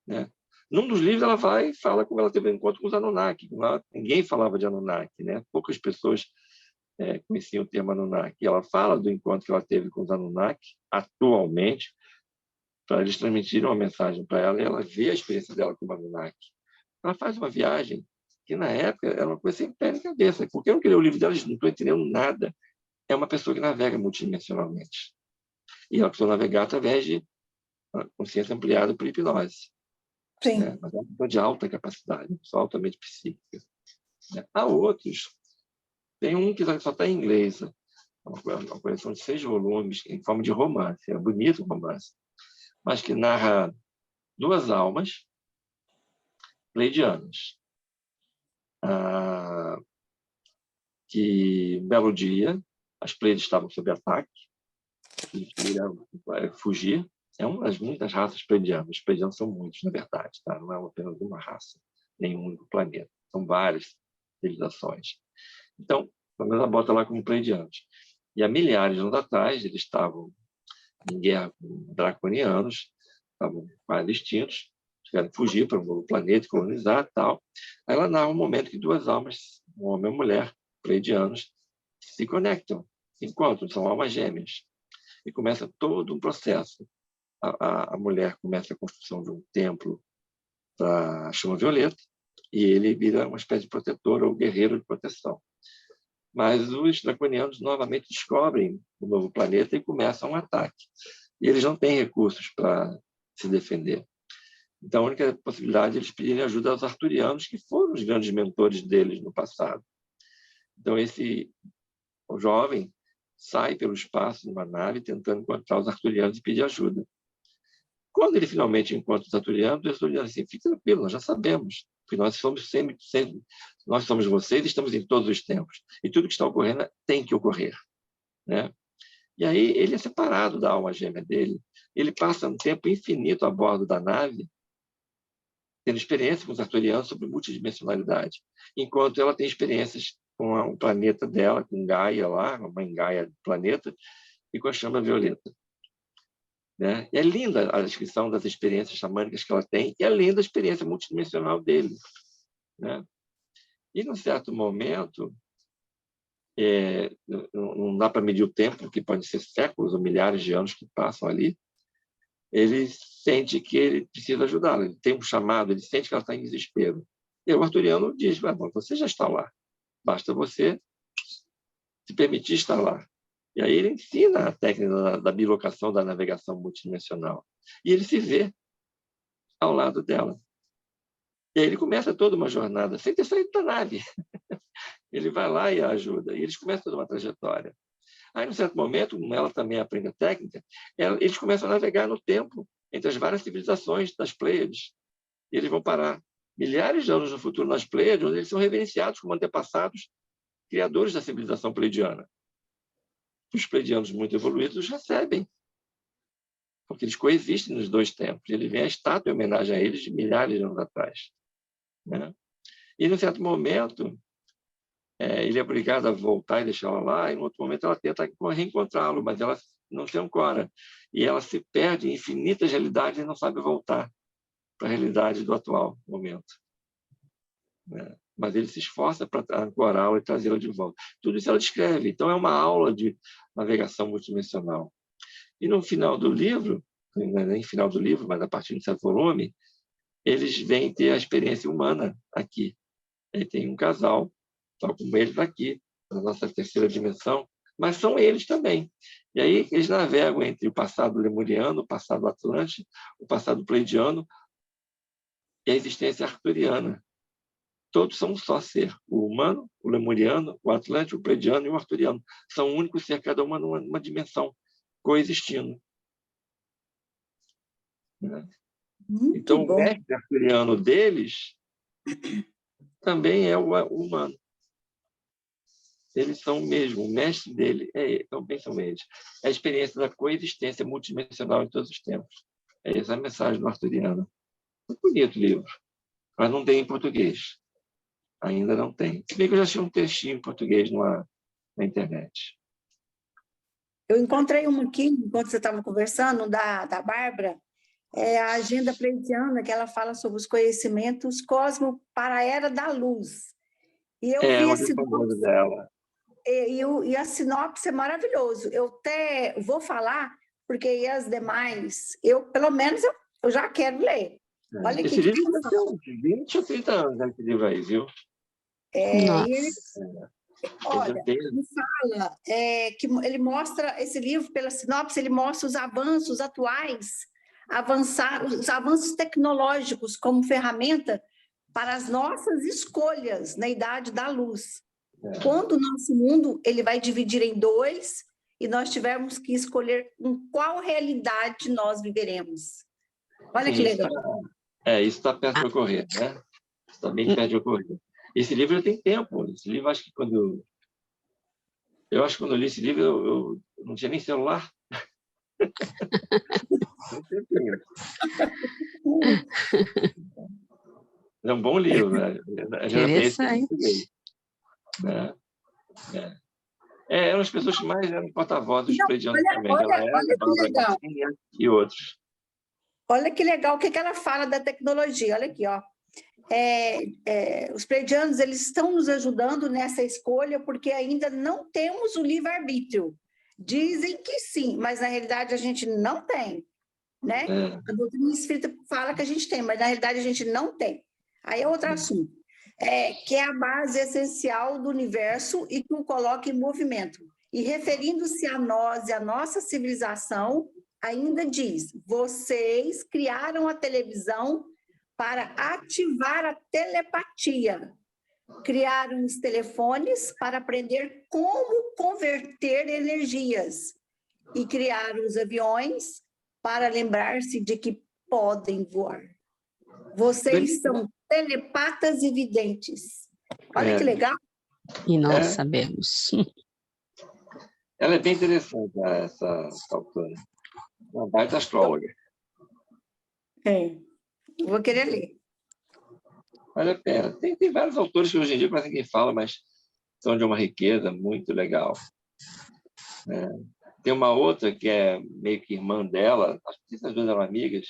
né? Num dos livros, ela vai e fala como ela teve um encontro com os Anunnaki. Ninguém falava de Anunnaki, né? Poucas pessoas conheciam o termo Anunnaki. E ela fala do encontro que ela teve com os Anunnaki, atualmente, para eles transmitirem uma mensagem para ela, e ela vê a experiência dela com o Anunnaki. Ela faz uma viagem que, na época, era uma coisa sem pé nem cabeça, porque eu não queria o livro dela, não estou entendendo nada. É uma pessoa que navega multidimensionalmente. E ela precisa navegar através de uma consciência ampliada por hipnose. Sim. Né? Mas é uma pessoa de alta capacidade, uma pessoa altamente psíquica. Né? Há outros. Tem um que só está em inglês, uma coleção de 6 volumes, em forma de romance. É bonito o romance. mas que narra duas almas pleidianas. Que um belo dia, as Pleiades estavam sob ataque, e queriam fugir. É uma das muitas raças pleidianas. Os pleidianos são muitos, na verdade, tá? Não é apenas uma raça, nem um único planeta. São várias civilizações. Então, ela bota lá como pleidianos. E há milhares de anos atrás, eles estavam em guerra com draconianos, estavam quase extintos, tiveram que fugir para um novo planeta, colonizar e tal. Aí ela narra um momento que duas almas, um homem e uma mulher, pleidianos, se conectam, se encontram, são almas gêmeas. E começa todo um processo. A mulher começa a construção de um templo para a chama violeta, e ele vira uma espécie de protetor ou guerreiro de proteção. Mas os draconianos novamente descobrem o novo planeta e começam um ataque. E eles não têm recursos para se defender. Então, a única possibilidade é eles pedirem ajuda aos arturianos, que foram os grandes mentores deles no passado. Então, o jovem sai pelo espaço numa nave tentando encontrar os arturianos e pedir ajuda. Quando ele finalmente encontra os arturianos dizem assim: fique tranquilo, nós já sabemos, porque nós somos sempre, nós somos vocês e estamos em todos os tempos. E tudo que está ocorrendo tem que ocorrer, né? E aí ele é separado da alma gêmea dele. Ele passa um tempo infinito a bordo da nave, tendo experiência com os arturianos sobre multidimensionalidade, enquanto ela tem experiências com o planeta dela, com Gaia lá, a mãe Gaia do planeta, e com a chama violeta. Né? E é linda a descrição das experiências xamânicas que ela tem, e é linda a experiência multidimensional dele. Né? E, num certo momento, não dá para medir o tempo, porque pode ser séculos ou milhares de anos que passam ali, ele sente que ele precisa ajudá-la, ele tem um chamado, ele sente que ela está em desespero. E o arturiano diz: você já está lá, basta você se permitir estar lá. E aí ele ensina a técnica da bilocação, da navegação multidimensional. E ele se vê ao lado dela. E aí ele começa toda uma jornada, sem ter saído da nave. Ele vai lá e a ajuda. E eles começam toda uma trajetória. Aí, num certo momento, como ela também aprende a técnica, eles começam a navegar no tempo, entre as várias civilizações das Pleiades. E eles vão parar milhares de anos no futuro nas Pleiades, onde eles são reverenciados como antepassados criadores da civilização pleidiana. Os pleidianos muito evoluídos os recebem, porque eles coexistem nos dois tempos. Ele vem a estátua em homenagem a eles de milhares de anos atrás. Né? E, num certo momento, ele é obrigado a voltar e deixá-la lá, e, em outro momento, ela tenta reencontrá-lo, mas ela não se ancora. E ela se perde em infinitas realidades e não sabe voltar para a realidade do atual momento. Né? Mas ele se esforça para ancorá-la e trazê-la de volta. Tudo isso ela descreve. Então, é uma aula de navegação multidimensional. E no final do livro, não é nem final do livro, mas a partir do certo volume, eles vêm ter a experiência humana aqui. Aí tem um casal, tal como eles aqui, na nossa terceira dimensão, mas são eles também. E aí eles navegam entre o passado lemuriano, o passado atlântico, o passado pleidiano e a existência arturiana. Todos são um só ser. O humano, o lemuriano, o atlântico, o pleidiano e o arturiano. São um único ser, cada uma numa dimensão, coexistindo. Né? Então, o mestre arturiano deles também é o humano. Eles são o mesmo. O mestre dele também são eles. É a experiência da coexistência multidimensional em todos os tempos. É essa a mensagem do arturiano. Muito bonito o livro, mas não tem em português. Ainda não tem. Se bem que eu já achei um textinho em português na internet. Eu encontrei uma aqui, enquanto você estava conversando, da Bárbara, a Agenda Pleidiana, que ela fala sobre os conhecimentos cosmo para a Era da Luz. E eu vi a sinopse dela. E a sinopse é maravilhoso. Eu até vou falar, porque as demais, pelo menos, eu já quero ler. Olha esse livro deve ter uns 20 ou 30 anos, esse livro aí, viu? Olha, ele fala que ele mostra, esse livro, pela sinopse, ele mostra os avanços atuais, os avanços tecnológicos como ferramenta para as nossas escolhas na idade da luz. Quando o nosso mundo ele vai dividir em dois e nós tivermos que escolher em qual realidade nós viveremos. Olha Sim, que legal. isso está perto de ocorrer, né? Está bem perto de ocorrer. Esse livro já tem tempo. Esse livro, acho que quando eu li esse livro, eu não tinha nem celular. É um bom livro, né? Interessante. Né? Eram as pessoas que mais eram porta-vozes dos pleidianos também. Olha que legal. E outros. Olha que legal o que ela fala da tecnologia. Olha aqui, ó. Os pleidianos, eles estão nos ajudando nessa escolha porque ainda não temos o livre-arbítrio. Dizem que sim, mas na realidade a gente não tem, né? A doutrina espírita fala que a gente tem, mas na realidade a gente não tem. Aí é outro assunto. Que é a base essencial do universo e que o coloca em movimento. E referindo-se a nós e a nossa civilização, ainda diz, vocês criaram a televisão para ativar a telepatia. Criaram os telefones para aprender como converter energias. E criaram os aviões para lembrar-se de que podem voar. Vocês são telepatas e videntes. Olha que legal. E nós sabemos. Ela é bem interessante, essa autora. Uma baita astróloga. Vou querer ler. Vale a pena. Tem vários autores que hoje em dia quase ninguém fala, mas são de uma riqueza muito legal. Tem uma outra que é meio que irmã dela, acho que essas duas eram amigas,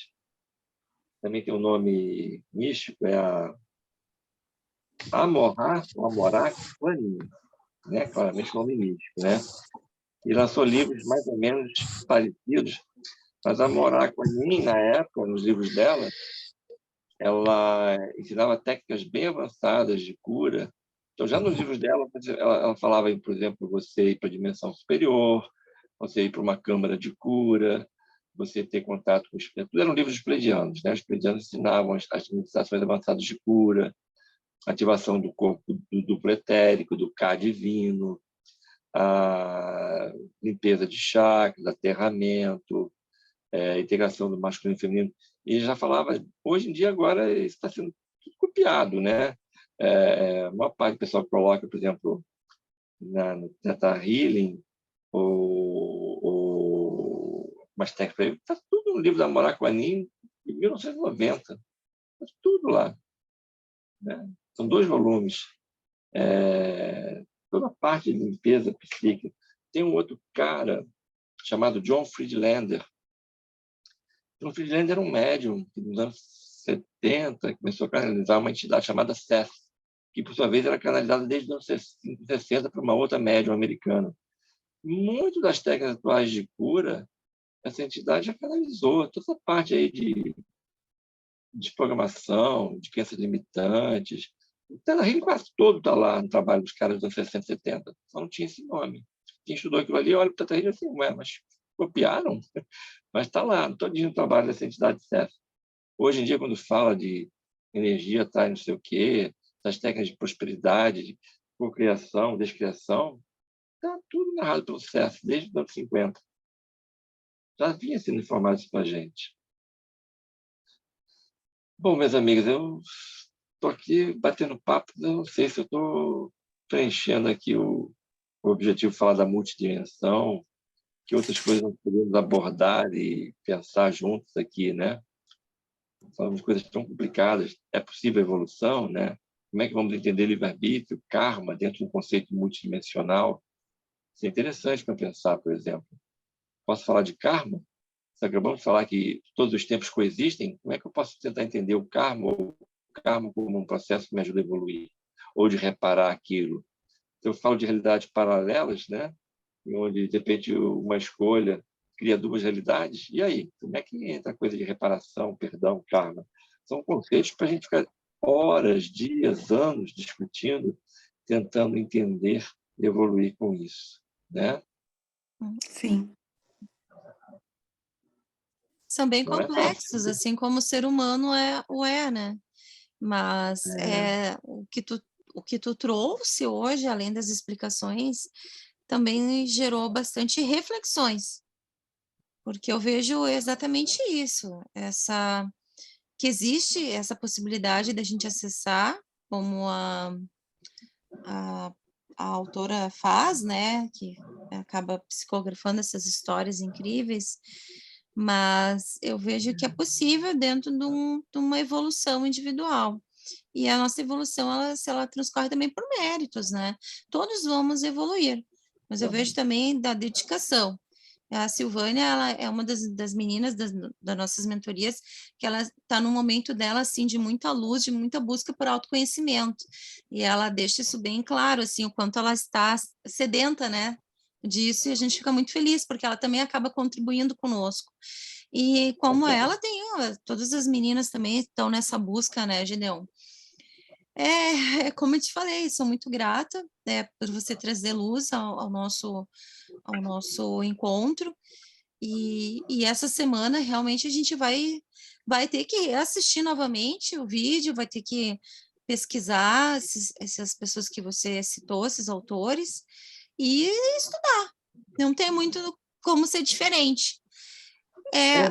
também tem um nome místico, é a Amorak Quanin, né? Claramente nome místico, né? E lançou livros mais ou menos parecidos, mas a Amorak Quanin, na época, nos livros dela, ela ensinava técnicas bem avançadas de cura. Então, já nos livros dela, ela falava, por exemplo, você ir para a dimensão superior, você ir para uma câmara de cura, você ter contato com os... Tudo eram livros pleidianos, né? Os pleidianos ensinavam as meditações avançadas de cura, ativação do corpo do duplo etérico, do K divino, a limpeza de chakras, aterramento, integração do masculino e feminino. E já falava, hoje em dia, agora, isso está sendo copiado, né? Uma parte do pessoal coloca, por exemplo, no Theta Healing, ou mais técnico, está tudo no livro da Amorak Quanin, de 1990. Está tudo lá. Né? São 2 volumes. Toda a parte de limpeza psíquica. Tem um outro cara chamado John Friedlander. John Friedlander era um médium que, nos anos 70, começou a canalizar uma entidade chamada Seth, que, por sua vez, era canalizada desde os anos 60 para uma outra médium americana. Muito das técnicas atuais de cura, essa entidade já canalizou. Toda essa parte aí de programação, de crenças limitantes. O Theta Healing quase todo está lá no trabalho dos caras dos anos 60 e 70. Só não tinha esse nome. Quem estudou aquilo ali, olha para o Theta Healing assim, mas copiaram? Mas está lá, todinho o trabalho dessa entidade certa. Hoje em dia, quando fala de energia, tá, não sei o quê, das técnicas de prosperidade, de cocriação, descriação, está tudo narrado pelo CEF, desde os anos 50. Já vinha sendo informado isso para a gente. Bom, meus amigos, eu estou aqui batendo papo, eu não sei se eu estou preenchendo aqui o objetivo de falar da multidimensão, que outras coisas nós podemos abordar e pensar juntos aqui, né? Falamos de coisas tão complicadas. É possível evolução, né? Como é que vamos entender livre-arbítrio, karma, dentro de um conceito multidimensional? Isso é interessante para pensar, por exemplo. Posso falar de karma? Se acabamos de falar que todos os tempos coexistem, como é que eu posso tentar entender o karma, ou o karma como um processo que me ajuda a evoluir, ou de reparar aquilo? Se eu falo de realidades paralelas, né? Onde, de repente, uma escolha cria 2 realidades, e aí? Como é que entra a coisa de reparação, perdão, karma? São conceitos para a gente ficar horas, dias, anos discutindo, tentando entender e evoluir com isso, né? Sim. São bem complexos, assim como o ser humano né? Mas o que tu trouxe hoje, além das explicações, também gerou bastante reflexões, porque eu vejo exatamente isso, que existe essa possibilidade da gente acessar, como a, a autora faz, né, que acaba psicografando essas histórias incríveis, mas eu vejo que é possível dentro de uma evolução individual. E a nossa evolução, ela transcorre também por méritos, né? Todos vamos evoluir, mas eu vejo também da dedicação. A Silvânia, ela é uma das meninas das nossas mentorias, que ela está num momento dela, assim, de muita luz, de muita busca por autoconhecimento. E ela deixa isso bem claro, assim, o quanto ela está sedenta, né, disso, e a gente fica muito feliz, porque ela também acaba contribuindo conosco. E como ela tem, todas as meninas também estão nessa busca, né, Gideon? Como eu te falei, sou muito grata, por você trazer luz ao nosso encontro. E essa semana realmente a gente vai ter que assistir novamente o vídeo, vai ter que pesquisar essas pessoas que você citou, esses autores, e estudar. Não tem muito como ser diferente.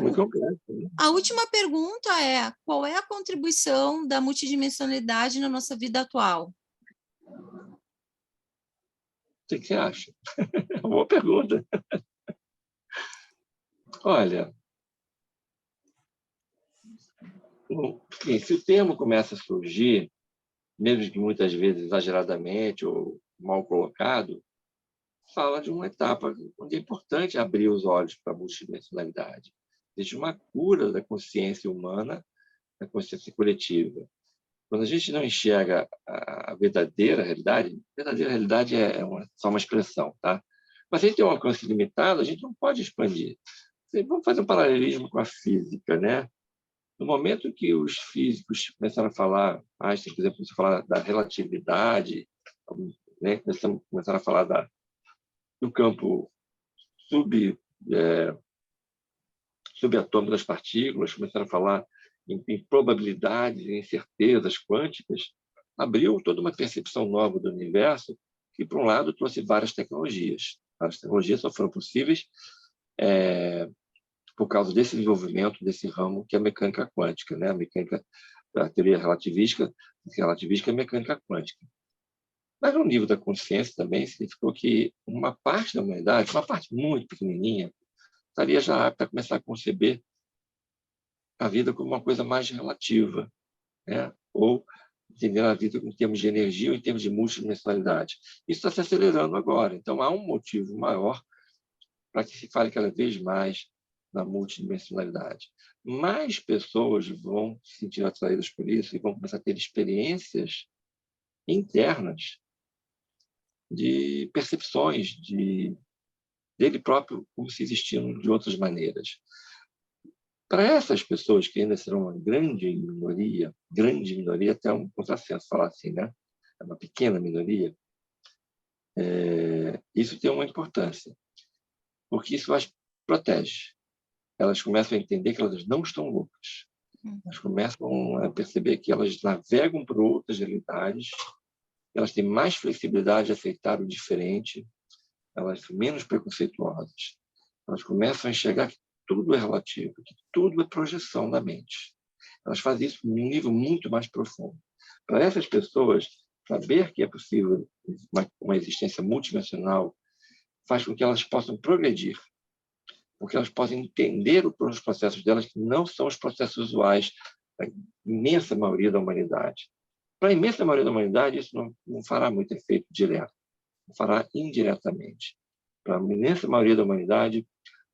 Muito complexo, né? A última pergunta é: qual é a contribuição da multidimensionalidade na nossa vida atual? O que você acha? Boa pergunta. Olha, se o termo começa a surgir, mesmo que muitas vezes exageradamente ou mal colocado, fala de uma etapa onde é importante abrir os olhos para a multidimensionalidade. Existe uma cura da consciência humana, da consciência coletiva. Quando a gente não enxerga a verdadeira realidade só uma expressão, tá? Mas se a gente tem um alcance limitado, a gente não pode expandir. Vamos fazer um paralelismo com a física, né? No momento que os físicos começaram a falar, Einstein, por exemplo, começou a falar da relatividade, né? Começaram a falar do campo subatômico das partículas, começaram a falar em probabilidades, em incertezas quânticas, abriu toda uma percepção nova do universo que, por um lado, trouxe várias tecnologias. Várias tecnologias só foram possíveis por causa desse desenvolvimento desse ramo que é a mecânica quântica, né? A teoria relativística é a mecânica quântica. Mas no nível da consciência também significou que uma parte da humanidade, uma parte muito pequenininha, estaria já apta a começar a conceber a vida como uma coisa mais relativa, né? Ou entender a vida em termos de energia ou em termos de multidimensionalidade. Isso está se acelerando agora, então há um motivo maior para que se fale cada vez mais na multidimensionalidade. Mais pessoas vão se sentir atraídas por isso e vão começar a ter experiências internas de percepções dele próprio como se existiam de outras maneiras. Para essas pessoas, que ainda serão uma grande minoria, até um contrassenso falar assim, né? É uma pequena minoria, isso tem uma importância, porque isso as protege. Elas começam a entender que elas não estão loucas. Elas começam a perceber que elas navegam por outras realidades, elas têm mais flexibilidade de aceitar o diferente, elas são menos preconceituosas. Elas começam a enxergar que tudo é relativo, que tudo é projeção da mente. Elas fazem isso num nível muito mais profundo. Para essas pessoas, saber que é possível uma existência multidimensional faz com que elas possam progredir, porque elas possam entender os processos delas, que não são os processos usuais da imensa maioria da humanidade. Para a imensa maioria da humanidade, isso não fará muito efeito direto, fará indiretamente. Para a imensa maioria da humanidade,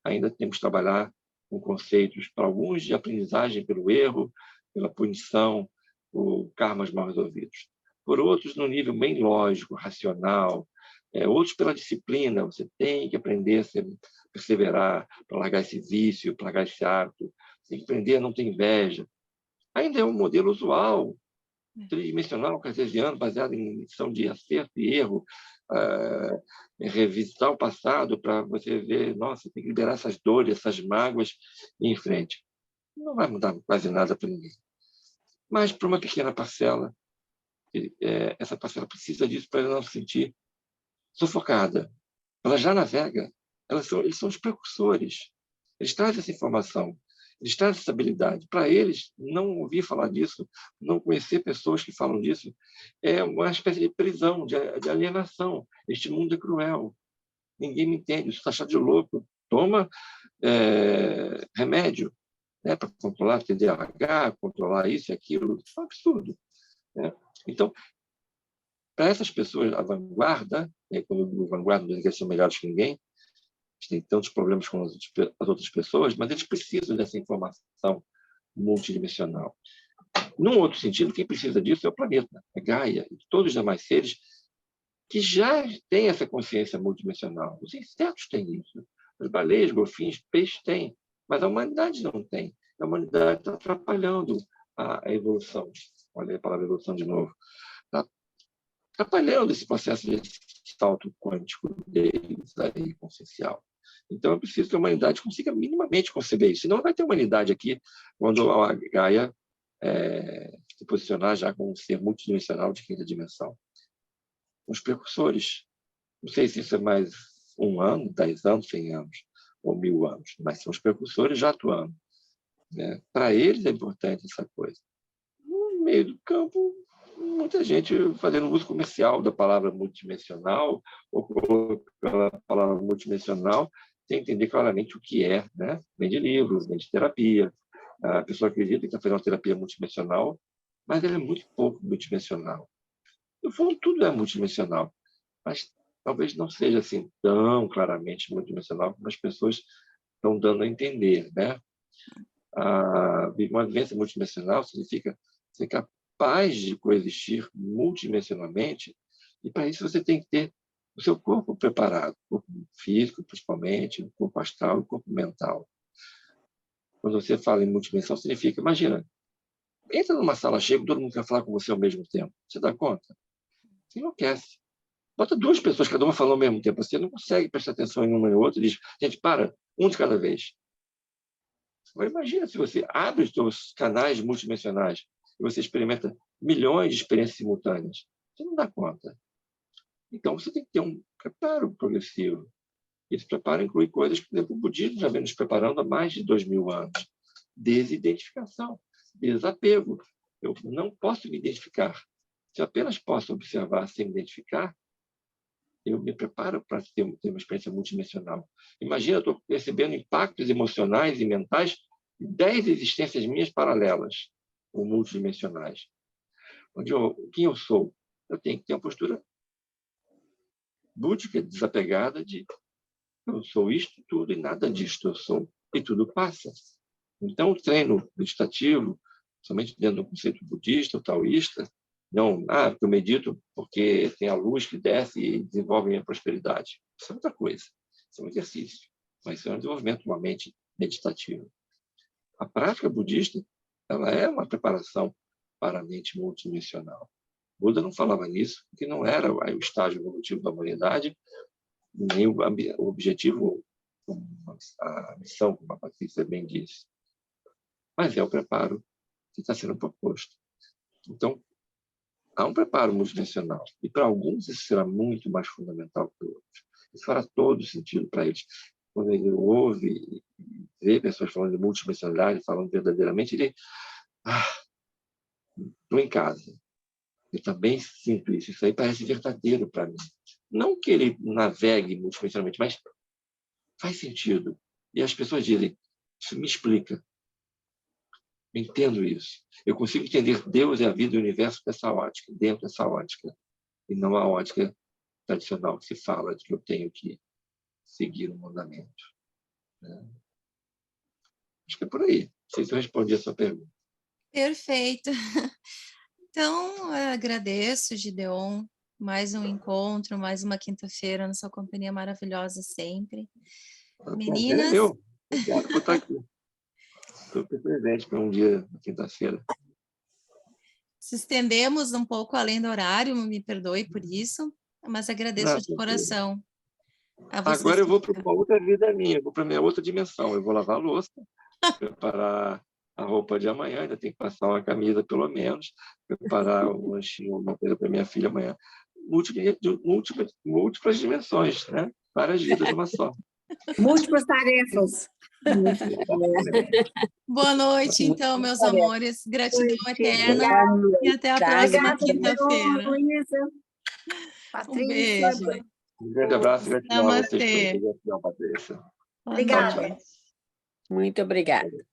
ainda temos que trabalhar com conceitos, para alguns, de aprendizagem pelo erro, pela punição, por karmas mal resolvidos. Por outros, no nível bem lógico, racional, outros pela disciplina, você tem que aprender a perseverar, para largar esse vício, para largar esse hábito, você tem que aprender a não ter inveja. Ainda é um modelo usual, tridimensional, cartesiano, baseado em lição de acerto e erro, revisitar o passado para você ver, nossa, tem que liberar essas dores, essas mágoas e ir em frente. Não vai mudar quase nada para ninguém. Mas para uma pequena parcela, essa parcela precisa disso para ela não se sentir sufocada, ela já navega, eles são os precursores, eles trazem essa informação, eles trazem essa habilidade. Para eles, não ouvir falar disso, não conhecer pessoas que falam disso, é uma espécie de prisão, de alienação. Este mundo é cruel, ninguém me entende, isso está achado de louco. Toma remédio, né, para controlar TDAH, controlar isso e aquilo, isso é um absurdo, né? Então, para essas pessoas, a vanguarda, né, quando eu digo vanguarda, não digo que eles são melhores que ninguém, eles têm tantos problemas com as outras pessoas, mas eles precisam dessa informação multidimensional. Num outro sentido, quem precisa disso é o planeta, a Gaia, e todos os demais seres que já têm essa consciência multidimensional. Os insetos têm isso, as baleias, golfinhos, peixes têm, mas a humanidade não tem. A humanidade está atrapalhando a evolução. Olha a palavra evolução de novo. Está atrapalhando esse processo de salto quântico deles aí, consciencial. Então, é preciso que a humanidade consiga minimamente conceber isso. Senão, vai ter humanidade aqui quando a Gaia se posicionar já como um ser multidimensional de quinta dimensão. Os precursores. Não sei se isso é mais 1 ano, 10 anos, 100 anos, ou 1000 anos, mas são os precursores já atuando, né? Para eles é importante essa coisa. No meio do campo, muita gente fazendo uso comercial da palavra multidimensional, ou pela palavra multidimensional, sem entender claramente o que é, né? Vem de livros, vem de terapia. A pessoa acredita que está fazendo uma terapia multidimensional, mas ela é muito pouco multidimensional. No fundo, tudo é multidimensional, mas talvez não seja assim tão claramente multidimensional como as pessoas estão dando a entender, né? Uma vivência multidimensional significa ser capaz de coexistir multidimensionalmente, e para isso você tem que ter o seu corpo preparado, o corpo físico, principalmente, o corpo astral e o corpo mental. Quando você fala em multidimensão, significa, imagina, entra numa sala cheia, todo mundo quer falar com você ao mesmo tempo. Você dá conta? Você enlouquece. Bota 2 pessoas, cada uma falando ao mesmo tempo. Você não consegue prestar atenção em uma e outra e diz, gente, para, um de cada vez. Agora, imagina se você abre os seus canais multidimensionais e você experimenta milhões de experiências simultâneas. Você não dá conta. Então, você tem que ter um preparo progressivo. Esse preparo inclui coisas que, por exemplo, o budismo já vem nos preparando há mais de 2000 anos. Desidentificação, desapego. Eu não posso me identificar. Se eu apenas posso observar sem me identificar, eu me preparo para ter uma experiência multidimensional. Imagina, eu estou recebendo impactos emocionais e mentais de 10 existências minhas paralelas, ou multidimensionais. Quem eu sou? Eu tenho que ter uma postura búdica, desapegada de eu sou isto tudo e nada disto eu sou. E tudo passa. Então, o treino meditativo, somente dentro do conceito budista ou taoísta, não, eu medito porque tem a luz que desce e desenvolve a minha prosperidade. Isso é outra coisa. Isso é um exercício. Mas isso é um desenvolvimento de uma mente meditativa. A prática budista, ela é uma preparação para a mente multidimensional. Buda não falava nisso, porque não era o estágio evolutivo da humanidade, nem o objetivo, a missão, como a Patrícia bem disse. Mas é o preparo que está sendo proposto. Então, há um preparo multidimensional. E para alguns isso será muito mais fundamental que para outros. Isso fará todo sentido para eles. Quando ele ouve e vê pessoas falando de multidimensionalidade, falando verdadeiramente, ele... estou em casa. Eu também sinto isso. Isso aí parece verdadeiro para mim. Não que ele navegue multidimensionalmente, mas faz sentido. E as pessoas dizem, isso me explica. Eu entendo isso. Eu consigo entender Deus e a vida e o universo dessa ótica, dentro dessa ótica, e não a ótica tradicional que se fala de que eu tenho que seguir um mandamento. Né? Acho que é por aí. Não sei se eu respondi a sua pergunta. Perfeito. Então, eu agradeço, Gideon, mais um encontro, mais uma quinta-feira na sua companhia maravilhosa sempre. Meninas... Obrigado por estar aqui. Super presente para um dia na quinta-feira. Se estendemos um pouco além do horário, me perdoe por isso, mas agradeço de coração. Agora eu vou para uma outra vida minha, vou para a minha outra dimensão. Eu vou lavar a louça, preparar a roupa de amanhã, ainda tem que passar uma camisa pelo menos, preparar um lanchinho, uma coisa para minha filha amanhã. Múltiplas dimensões, né? Várias vidas numa só. Múltiplas tarefas. Boa noite, então, meus amores. Gratidão eterna. Obrigada. E até a Tá, próxima Obrigada, quinta-feira. Luísa. Um Patrícia. beijo. Um grande abraço e gratidão a vocês Namastê. todos. Gratidão, Patrícia. Boa Obrigada. noite. Muito obrigada.